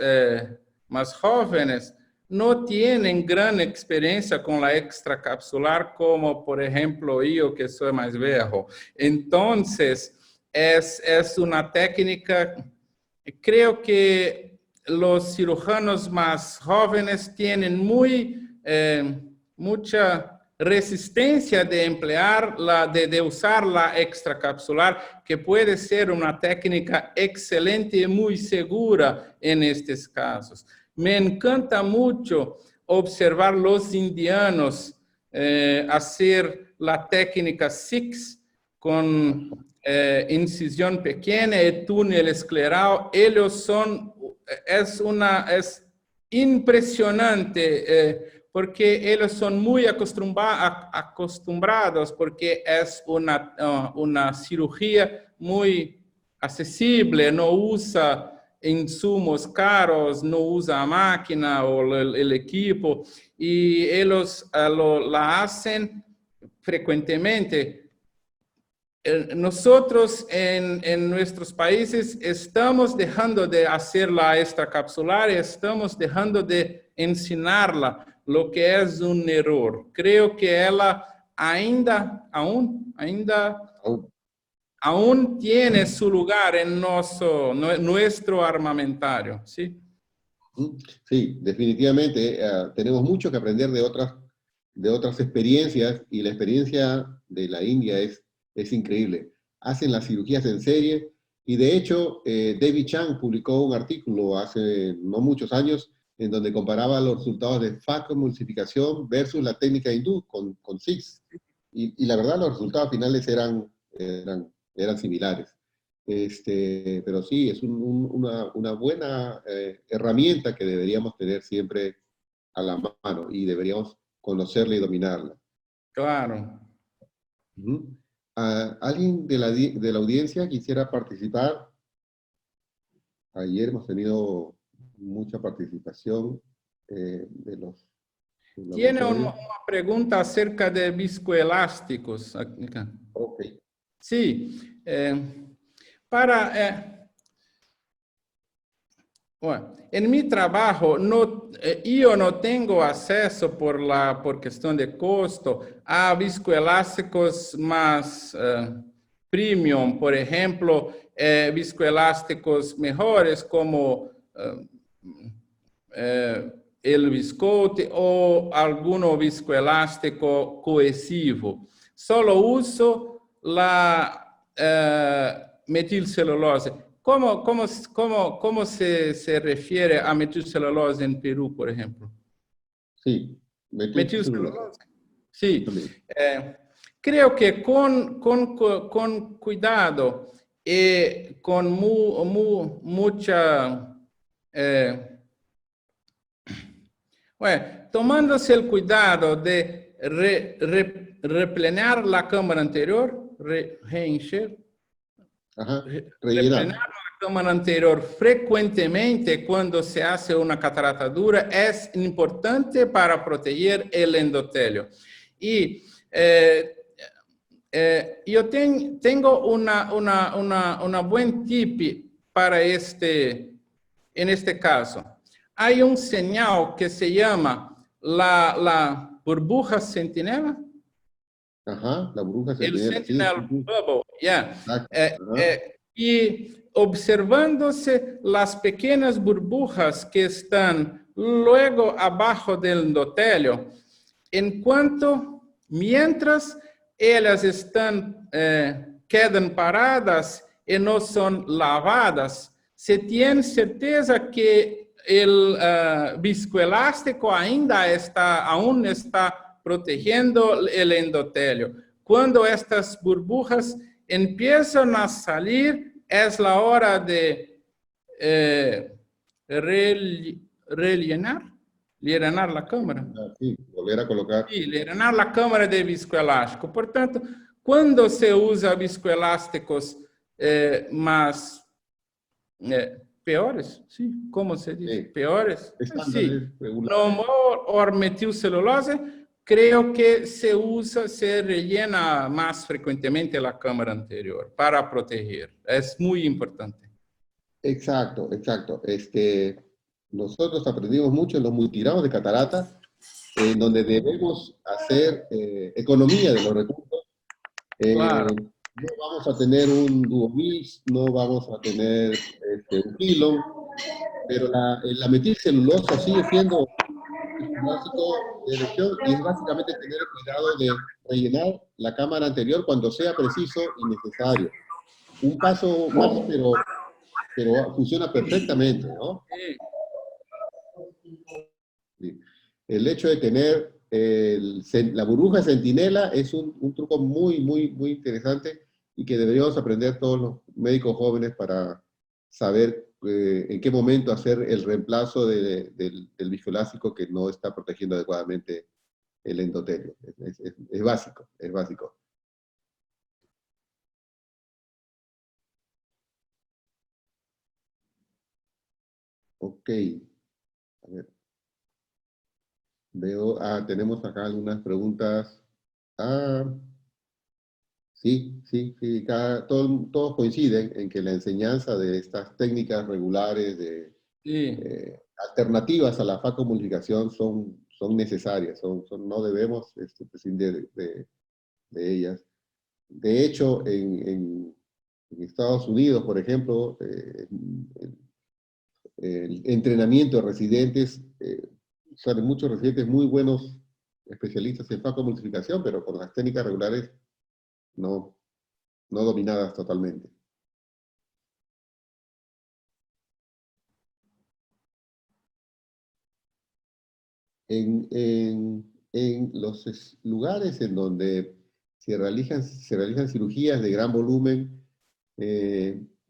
jóvenes no tienen gran experiencia con la extracapsular como, por ejemplo, yo que soy más viejo. Entonces, es una técnica, creo que los cirujanos más jóvenes tienen mucha resistencia de emplear de usar la extracapsular, que puede ser una técnica excelente y muy segura en estos casos. Me encanta mucho observar los indianos hacer la técnica SIX con incisión pequeña y túnel escleral. Ellos es impresionante porque ellos son muy acostumbrados, porque es una cirugía muy accesible, no usa insumos caros, no usa máquina o el equipo, y ellos la hacen frecuentemente. Nosotros en nuestros países estamos dejando de hacer la extracapsular y estamos dejando de enseñarla, lo que es un error. Creo que ella aún tiene su lugar en nuestro armamentario, ¿sí? Sí, definitivamente tenemos mucho que aprender de otras experiencias, y la experiencia de la India es increíble. Hacen las cirugías en serie, y de hecho David Chang publicó un artículo hace no muchos años en donde comparaba los resultados de facoemulsificación versus la técnica hindú con SIX. Y la verdad los resultados finales eran similares. Pero sí, es una buena herramienta que deberíamos tener siempre a la mano, y deberíamos conocerla y dominarla. Claro. ¿Alguien de la audiencia quisiera participar? Ayer hemos tenido mucha participación de los... Tiene una pregunta acerca de viscoelásticos. Ok. Sí. Bueno, en mi trabajo yo no tengo acceso por cuestión de costo a viscoelásticos más premium, por ejemplo, viscoelásticos mejores como el Viscoat o alguno viscoelástico cohesivo. Solo uso la metilcelulose. ¿Cómo se refiere a metilcelulose en Perú, por ejemplo? Sí, metilcelulose. Sí. Creo que con cuidado y con mucha... tomándose el cuidado de replenar la cámara anterior, reencher, replenar la cámara anterior frecuentemente cuando se hace una catarata dura es importante para proteger el endotelio. Y yo tengo una buen tip para en este caso. Hay un señal que se llama la burbuja centinela. Ajá, la burbuja centinela. El sentinel bubble, yeah. Exacto. Y observándose las pequeñas burbujas que están luego abajo del endotelio, mientras ellas quedan paradas y no son lavadas, se tiene certeza que el viscoelástico aún está protegiendo el endotelio. Cuando estas burbujas empiezan a salir, es la hora de rellenar la cámara. Sí, volver a colocar. Sí, rellenar la cámara de viscoelástico. Por tanto, cuando se usa viscoelásticos más Peores, sí, ¿cómo se dice? Sí. Peores. Estándares Sí. regulares. No o metilcelulose, creo que se rellena más frecuentemente la cámara anterior para proteger. Es muy importante. Exacto, exacto. Nosotros aprendimos mucho en los multigrados de catarata, en donde debemos hacer economía de los recursos. Claro. No vamos a tener un Duomis, no vamos a tener un Pilon, pero la metilcelulosa sigue siendo un básico de elección y es básicamente tener el cuidado de rellenar la cámara anterior cuando sea preciso y necesario. Un paso más, pero funciona perfectamente, ¿no? Sí. Sí. El hecho de tener la burbuja centinela es un truco muy, muy, muy interesante y que deberíamos aprender todos los médicos jóvenes para saber en qué momento hacer el reemplazo del viscoelástico que no está protegiendo adecuadamente el endotelio. Es básico, es básico. Ok. A ver. Veo, tenemos acá algunas preguntas. Ah, sí, sí, sí, todos coinciden en que la enseñanza de estas técnicas regulares, Sí. alternativas a la facomultiplicación son necesarias, no debemos prescindir de ellas. De hecho, en Estados Unidos, por ejemplo, el entrenamiento de residentes, salen muchos residentes muy buenos especialistas en facomultiplicación, pero con las técnicas regulares no dominadas totalmente. En los lugares en donde se realizan cirugías de gran volumen,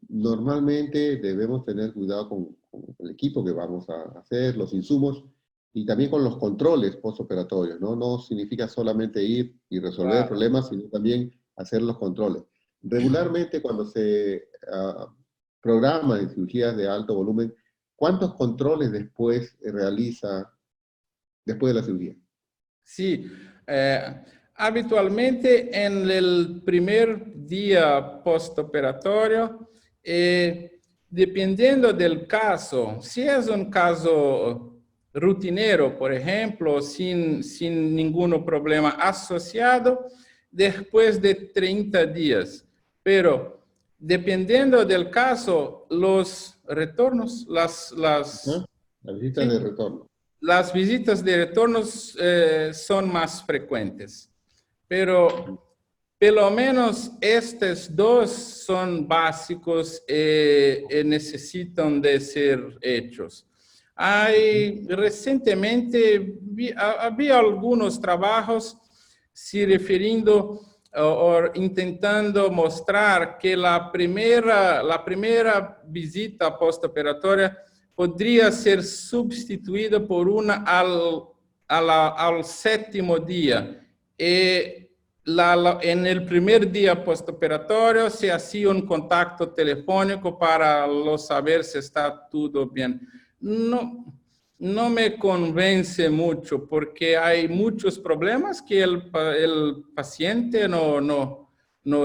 normalmente debemos tener cuidado con el equipo que vamos a hacer, los insumos, y también con los controles postoperatorios, ¿no? No significa solamente ir y resolver Claro. problemas, sino también hacer los controles. Regularmente cuando se programa en cirugías de alto volumen, ¿cuántos controles después realiza después de la cirugía? Sí, habitualmente en el primer día postoperatorio, dependiendo del caso, si es un caso rutinero, por ejemplo, sin ningún problema asociado, después de 30 días. Pero dependiendo del caso, los retornos, las visitas de retorno. las visitas de retornos son más frecuentes, pero pelo menos estos dos son básicos y necesitan de ser hechos. Recientemente había algunos trabajos se refiriendo o intentando mostrar que la primera visita postoperatória podría ser sustituida por una al séptimo día. En el primer día postoperatorio se hacía un contacto telefónico para saber si está todo bien. No me convence mucho porque hay muchos problemas que el paciente no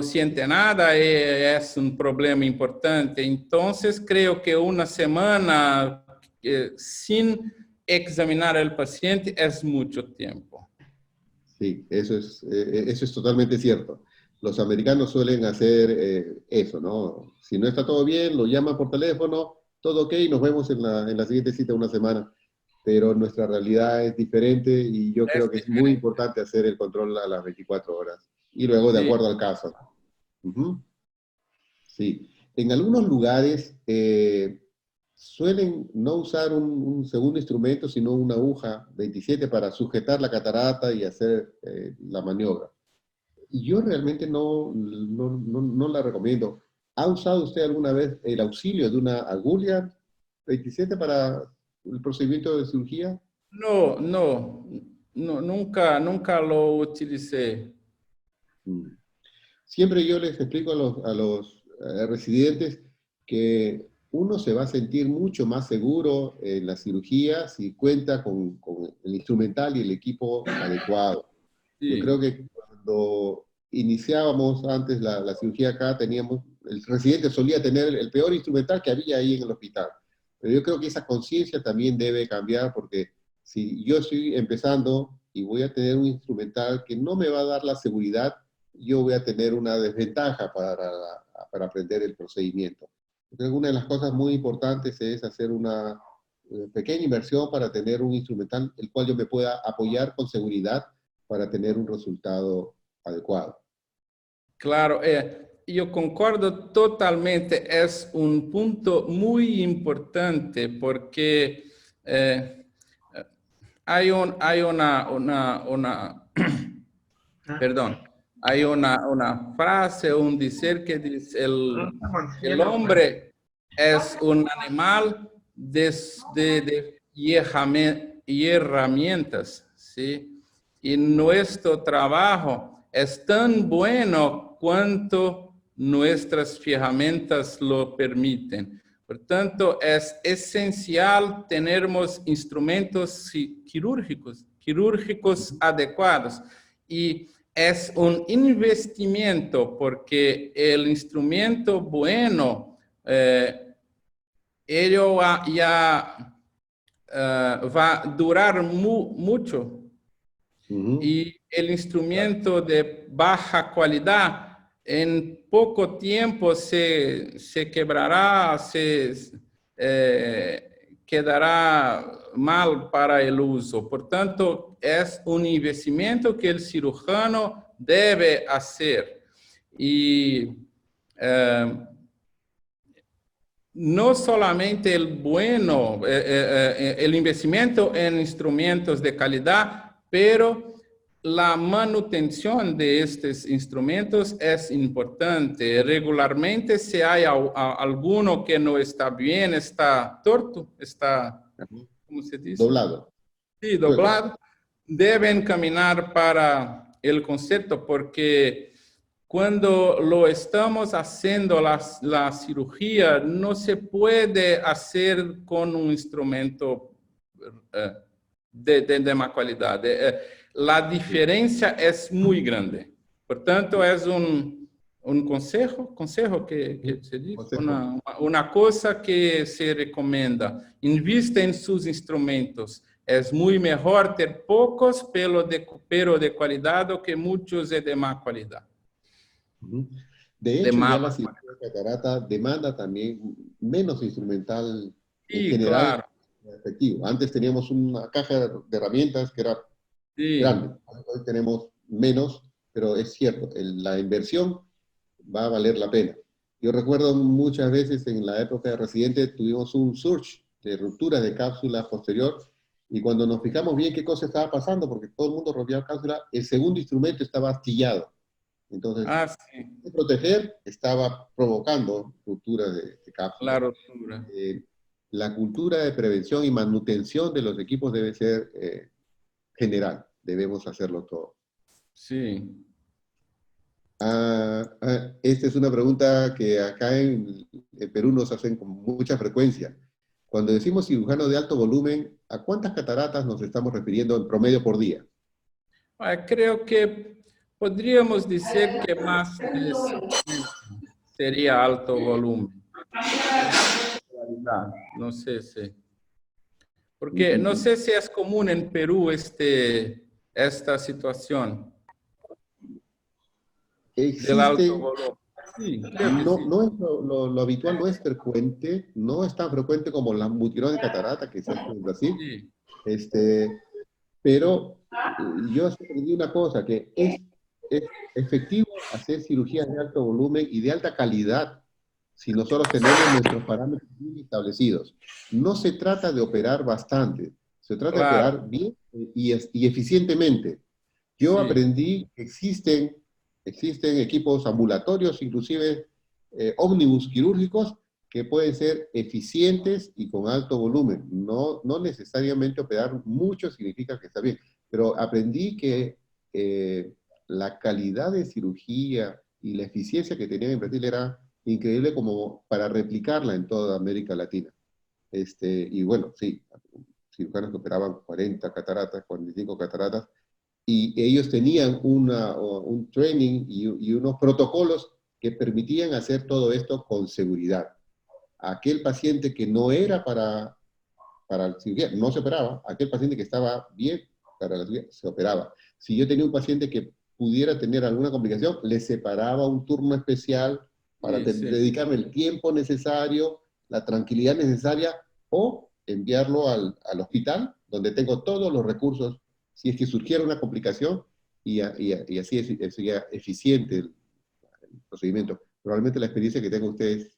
siente nada y es un problema importante. Entonces, creo que una semana sin examinar al paciente es mucho tiempo. Sí, eso es totalmente cierto. Los americanos suelen hacer eso, ¿no? Si no está todo bien, lo llaman por teléfono, todo ok, nos vemos en la siguiente cita una semana. Pero nuestra realidad es diferente y yo creo que es muy importante hacer el control a las 24 horas. Y luego, de acuerdo al caso. Sí. En algunos lugares suelen no usar un segundo instrumento, sino una aguja 27 para sujetar la catarata y hacer la maniobra. Y yo realmente no la recomiendo. ¿Ha usado usted alguna vez el auxilio de una aguja 27 para el procedimiento de cirugía? No, nunca lo utilicé. Siempre yo les explico a los residentes que uno se va a sentir mucho más seguro en la cirugía si cuenta con el instrumental y el equipo adecuado. Yo Sí. creo que cuando iniciábamos antes la cirugía acá, el residente solía tener el peor instrumental que había ahí en el hospital. Pero yo creo que esa conciencia también debe cambiar, porque si yo estoy empezando y voy a tener un instrumental que no me va a dar la seguridad, yo voy a tener una desventaja para aprender el procedimiento. Yo creo que una de las cosas muy importantes es hacer una pequeña inversión para tener un instrumental el cual yo me pueda apoyar con seguridad para tener un resultado adecuado. Claro, yo concordo totalmente, es un punto muy importante porque hay perdón, hay una frase, un decir que dice, el hombre es un animal de herramientas, ¿sí? Y nuestro trabajo es tan bueno cuanto nuestras herramientas lo permiten. Por tanto, es esencial tenermos instrumentos quirúrgicos adecuados. Y es un investimento porque el instrumento bueno, ello ya va a durar mucho. Y el instrumento de baja calidad en poco tiempo se quebrará, quedará mal para el uso. Por tanto, es un investimento que el cirujano debe hacer. Y no solamente el investimento en instrumentos de calidad, pero la manutención de estos instrumentos es importante. Regularmente, si hay alguno que no está bien, está torto, está, ¿cómo se dice? Doblado. Sí, doblado, deben caminar para el concepto, porque cuando lo estamos haciendo la cirugía, no se puede hacer con un instrumento de más calidad. La diferencia es muy grande. Por tanto, es un consejo que se dice, una cosa que se recomienda. Invista en sus instrumentos. Es muy mejor tener pocos, pero de calidad, que muchos de más calidad. De hecho, ya la cirugía de catarata demanda también menos instrumental en general, claro. efectivo. Antes teníamos una caja de herramientas que era grande. Hoy tenemos menos, pero es cierto, la inversión va a valer la pena. Yo recuerdo muchas veces en la época de residente tuvimos un surge de ruptura de cápsula posterior, y cuando nos fijamos bien qué cosa estaba pasando, porque todo el mundo rompía cápsula, el segundo instrumento estaba astillado. Entonces, de proteger, estaba provocando ruptura de cápsula. La ruptura. La cultura de prevención y manutención de los equipos debe ser general. Debemos hacerlo todo. Sí. Esta es una pregunta que acá en Perú nos hacen con mucha frecuencia. Cuando decimos cirujano de alto volumen, ¿a cuántas cataratas nos estamos refiriendo en promedio por día? Creo que podríamos decir que más de 50 sería alto volumen. No sé si. Porque no sé si es común en Perú esta situación. Existe, del alto volumen. Sí, creo que sí. No es lo habitual, no es frecuente, no es tan frecuente como la mutirón de catarata que se hace en Brasil. Sí. Pero yo aprendí una cosa, que es efectivo hacer cirugías de alto volumen y de alta calidad si nosotros tenemos nuestros parámetros bien establecidos. No se trata de operar bastante, se trata de operar bien y eficientemente. Yo aprendí que existen equipos ambulatorios, inclusive ómnibus quirúrgicos, que pueden ser eficientes y con alto volumen. No necesariamente operar mucho significa que está bien, pero aprendí que la calidad de cirugía y la eficiencia que tenían en Brasil era increíble como para replicarla en toda América Latina. Y bueno, sí, cirujanos que operaban 40 cataratas, 45 cataratas, y ellos tenían un training y unos protocolos que permitían hacer todo esto con seguridad. Aquel paciente que no era para la cirugía, no se operaba. Aquel paciente que estaba bien para la cirugía, se operaba. Si yo tenía un paciente que pudiera tener alguna complicación, le separaba un turno especial para dedicarle el tiempo necesario, la tranquilidad necesaria, o enviarlo al hospital, donde tengo todos los recursos, si es que surgiera una complicación, y así sería eficiente el procedimiento. Probablemente la experiencia que tengan ustedes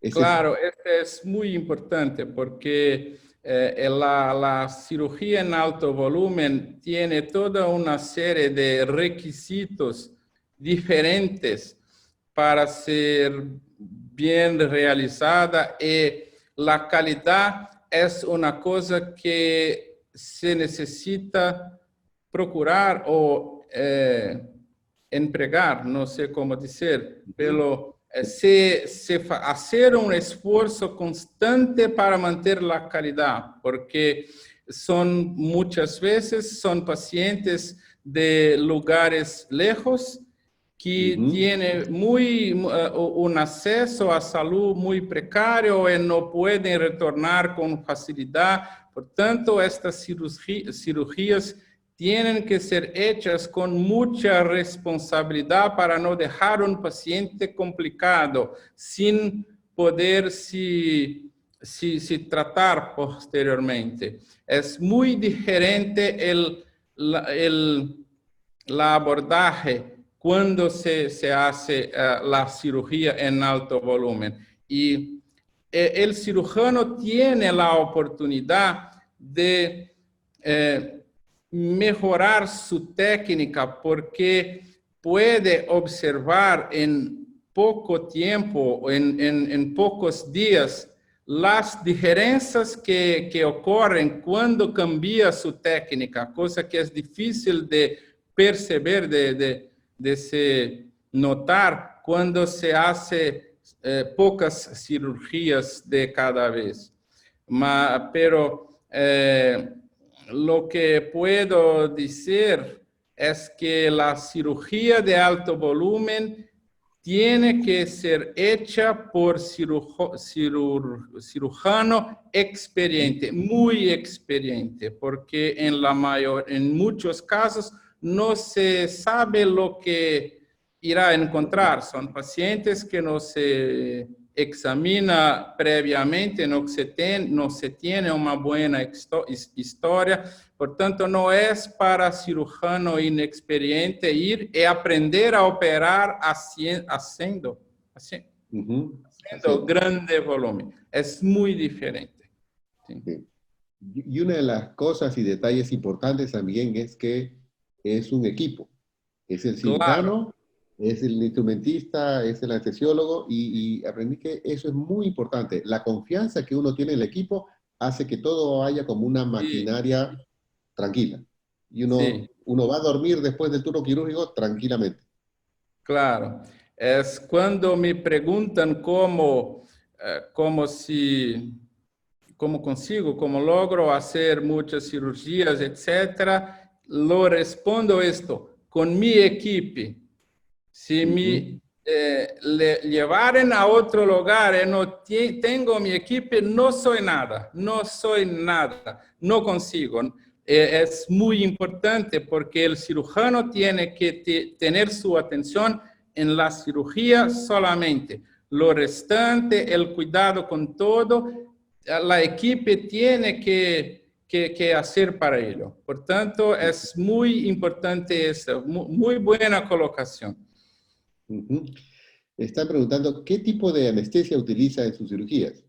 es Claro, es muy importante porque la cirugía en alto volumen tiene toda una serie de requisitos diferentes para ser bien realizada, y la calidad es una cosa que se necesita procurar o empregar, no sé cómo decir, pero hacer un esfuerzo constante para mantener la calidad, porque muchas veces son pacientes de lugares lejos que tienen un acceso a salud muy precario y no pueden retornar con facilidad. Por tanto, estas cirugías tienen que ser hechas con mucha responsabilidad para no dejar un paciente complicado sin poder se tratar posteriormente. Es muy diferente la abordaje cuando se hace la cirugía en alto volumen. Y el cirujano tiene la oportunidad de mejorar su técnica, porque puede observar en poco tiempo, en pocos días, las diferencias que ocurren cuando cambia su técnica, cosa que es difícil de perceber, de se notar cuando se hace pocas cirugías de cada vez. Pero lo que puedo decir es que la cirugía de alto volumen tiene que ser hecha por cirujano experiente, muy experiente, porque en muchos casos no se sabe lo que irá a encontrar. Son pacientes que no se examina previamente, no se tiene una buena historia. Por tanto, no es para cirujano inexperiente ir y aprender a operar haciendo grande volumen. Es muy diferente. ¿Sí? Sí. Y una de las cosas y detalles importantes también es que es un equipo. Es el cirujano, es el instrumentista, es el anestesiólogo, y aprendí que eso es muy importante. La confianza que uno tiene en el equipo hace que todo vaya como una maquinaria tranquila. Y uno va a dormir después del turno quirúrgico tranquilamente. Claro. Es cuando me preguntan cómo consigo, cómo logro hacer muchas cirugías, etcétera, lo respondo esto: con mi equipo. Si me llevaren a otro lugar y no tengo mi equipo, no soy nada, no consigo. Es muy importante porque el cirujano tiene que tener su atención en la cirugía solamente. Lo restante, el cuidado con todo, la equipo tiene que hacer para ello. Por tanto, es muy importante esto, muy buena colocación. Están preguntando, ¿qué tipo de anestesia utiliza en sus cirugías?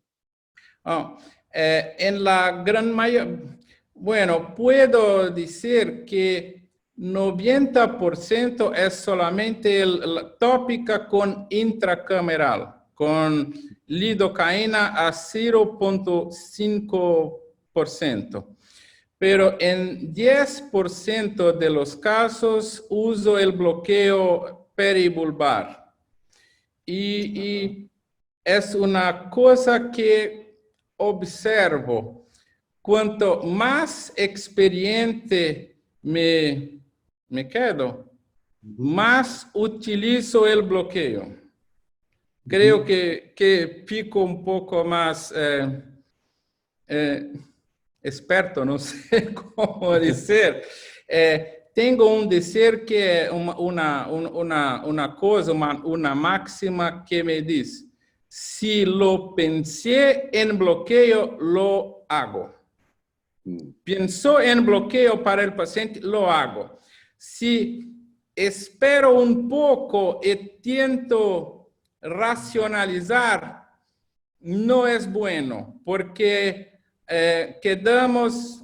En la gran mayoría, bueno, puedo decir que 90% es solamente la tópica con intracameral, con lidocaína a 0.5%. Pero en 10% de los casos uso el bloqueo peribulbar. Y es una cosa que observo. Cuanto más experiente me quedo, más utilizo el bloqueo. Creo que fico un poco más experto, no sé cómo decir. Tengo un decir que una cosa, una máxima que me dice, si lo pensé en bloqueo, lo hago. Pienso en bloqueo para el paciente, lo hago. Si espero un poco y intento racionalizar, no es bueno, porque quedamos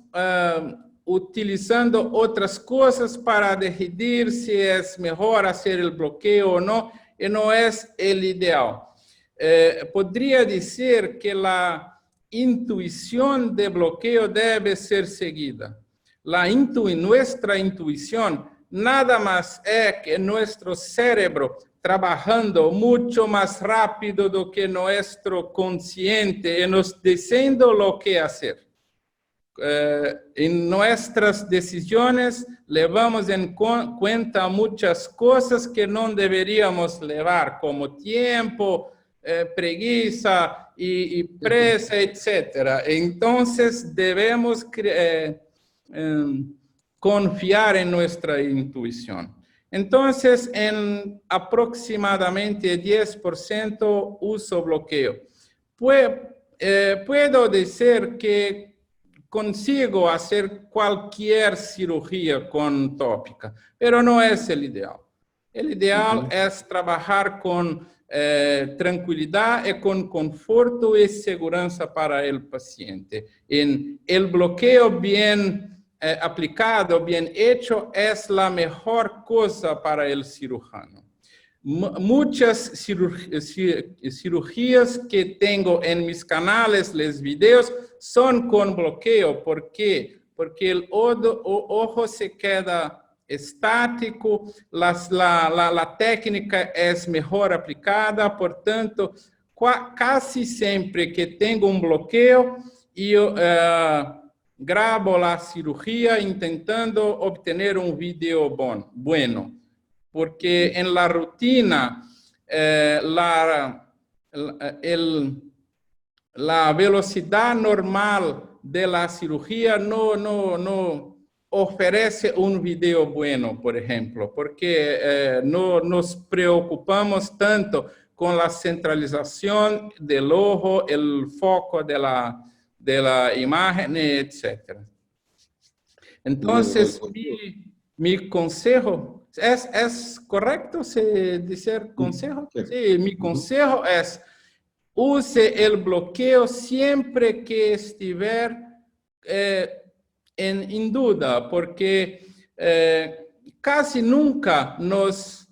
utilizando otras cosas para decidir si es mejor hacer el bloqueo o no, y no es el ideal. Podría decir que la intuición de bloqueo debe ser seguida. Nuestra intuición nada más es que nuestro cerebro trabajando mucho más rápido do que nuestro consciente y nos diciendo lo que hacer. En nuestras decisiones llevamos en cuenta muchas cosas que no deberíamos llevar, como tiempo, preguiça y presa, etc. Entonces debemos confiar en nuestra intuición. Entonces, en aproximadamente 10% uso bloqueo. Puedo decir que consigo hacer cualquier cirugía con tópica, pero no es el ideal. El ideal es trabajar con tranquilidad y con conforto y seguridad para el paciente. En el bloqueo bien aplicado, bien hecho, es la mejor cosa para el cirujano. Muchas cirugías que tengo en mis canales, los videos, son con bloqueo. ¿Por qué? Porque el ojo se queda estático, la técnica es mejor aplicada, portanto, casi siempre que tengo un bloqueo, yo grabo la cirugía intentando obtener un video bueno, porque en la rutina la velocidad normal de la cirugía no ofrece un video bueno, por ejemplo, porque no nos preocupamos tanto con la centralización del ojo, el foco de la imagen, etc. Entonces, mi consejo, ¿es correcto decir consejo? Sí, mi consejo es, use el bloqueo siempre que estiver en duda, porque casi nunca nos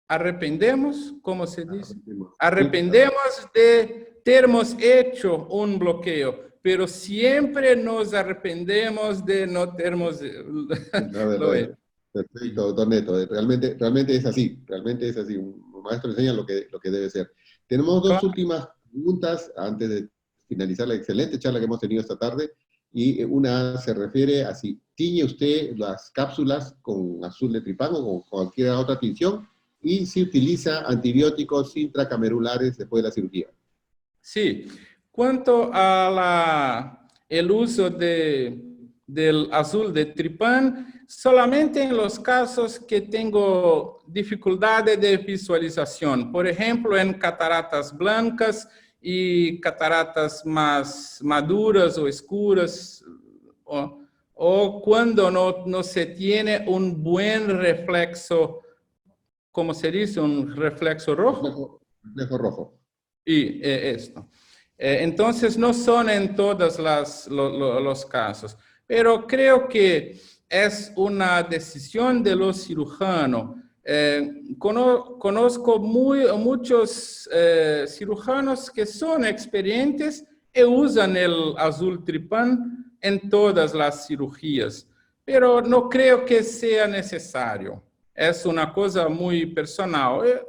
arrependemos, ¿cómo se dice? Arrependemos de termos hecho un bloqueo, pero siempre nos arrependemos de no termos lo hecho. Perfecto, don Neto. Realmente es así. Un maestro enseña lo que debe ser. Tenemos dos últimas preguntas antes de finalizar la excelente charla que hemos tenido esta tarde. Y una se refiere a si tiñe usted las cápsulas con azul de tripán o con cualquier otra tinción y si utiliza antibióticos intracamerulares después de la cirugía. Sí. Cuanto a el uso del azul de tripán, solamente en los casos que tengo dificultades de visualización. Por ejemplo, en cataratas blancas y cataratas más maduras o escuras, o cuando no se tiene un buen reflexo, ¿cómo se dice? Un reflexo rojo. Reflejo rojo. Y esto. Entonces, no son en todos los casos, pero creo que es una decisión de los cirujanos. Conozco muchos cirujanos que son experientes y usan el azul tripán en todas las cirugías, pero no creo que sea necesario. Es una cosa muy personal.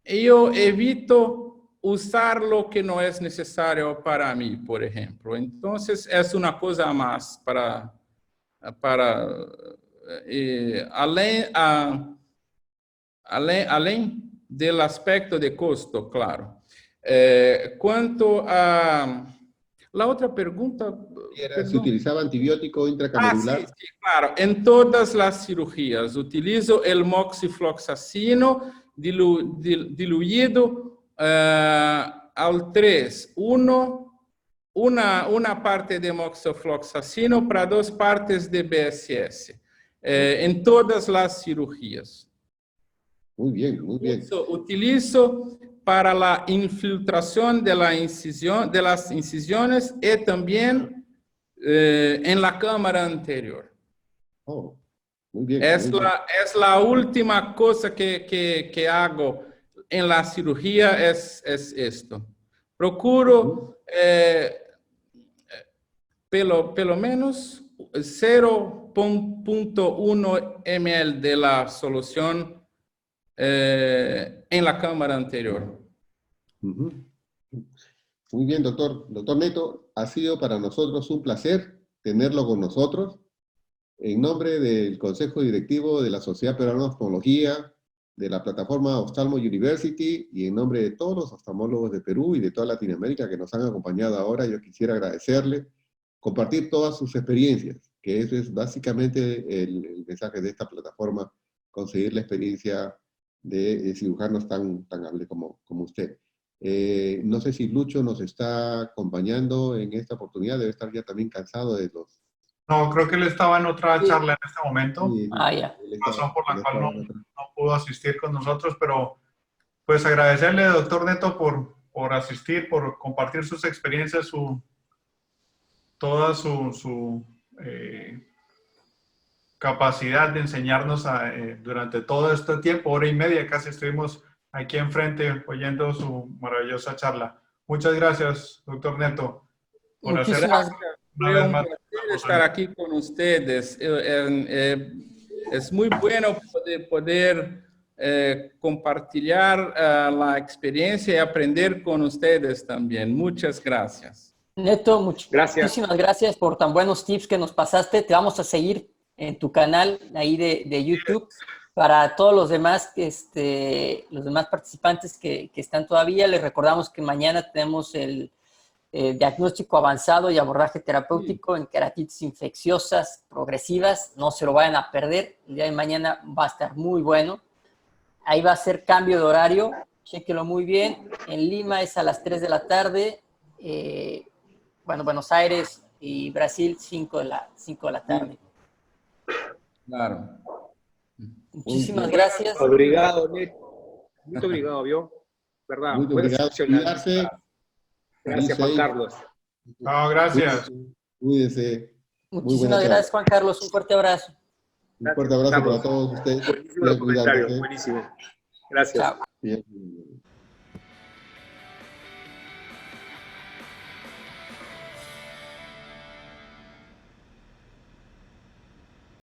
Yo evito usar lo que no es necesario para mí, por ejemplo. Entonces, es una cosa más para além del aspecto de costo, claro. Cuanto a la otra pregunta... ¿Se utilizaba antibiótico intracamedular? Sí, sí, claro. En todas las cirugías utilizo el moxifloxacino diluido al 3. Una parte de moxifloxacino para 2 partes de BSS. En todas las cirugías. Muy bien, muy bien. Utilizo para la infiltración de las incisiones y también en la cámara anterior. Oh, muy bien. Es muy bien. la última cosa que hago en la cirugía es esto. Procuro pelo menos 0.1 ml de la solución en la cámara anterior. Ujú. Muy bien, doctor. Doctor Neto, ha sido para nosotros un placer tenerlo con nosotros. En nombre del Consejo Directivo de la Sociedad Peruana de Oftalmología, de la plataforma Oftalmo University, y en nombre de todos los oftalmólogos de Perú y de toda Latinoamérica que nos han acompañado ahora, yo quisiera agradecerle, compartir todas sus experiencias, que eso es básicamente el mensaje de esta plataforma, conseguir la experiencia de cirujanos tan hables como usted. No sé si Lucho nos está acompañando en esta oportunidad, debe estar ya también cansado de los... No, creo que él estaba en otra charla en este momento, Sí, Ya. razón por la cual no pudo asistir con nosotros, pero pues agradecerle, doctor Neto, por asistir, por compartir sus experiencias, toda su capacidad de enseñarnos durante todo este tiempo, 1 hora y media casi estuvimos aquí enfrente oyendo su maravillosa charla. Muchas gracias, doctor Neto, por hacer Muchísimas una vez más. Estar aquí con ustedes. Es muy bueno poder compartir la experiencia y aprender con ustedes también. Muchas gracias. Neto, muchísimas gracias por tan buenos tips que nos pasaste. Te vamos a seguir en tu canal ahí de YouTube. Para todos los demás participantes que están todavía, les recordamos que mañana tenemos el diagnóstico avanzado y abordaje terapéutico en queratitis infecciosas progresivas. No se lo vayan a perder. El día de mañana va a estar muy bueno. Ahí va a ser cambio de horario. Chéquelo muy bien. En Lima es a las 3 de la tarde. Buenos Aires y Brasil 5 de la tarde. Claro. Muchísimas gracias. Obrigado, Neto. Muito obrigado, ¿vio? ¿Verdad? Muy Fue obrigado. excepcional. Cuidarse. Gracias, Juan Carlos. No, gracias. Cuídense. Muchísimas gracias, Juan Carlos. Un fuerte abrazo. Un fuerte abrazo para todos ustedes. Buenísimo el comentario, buenísimo. Gracias. Chao. Bien.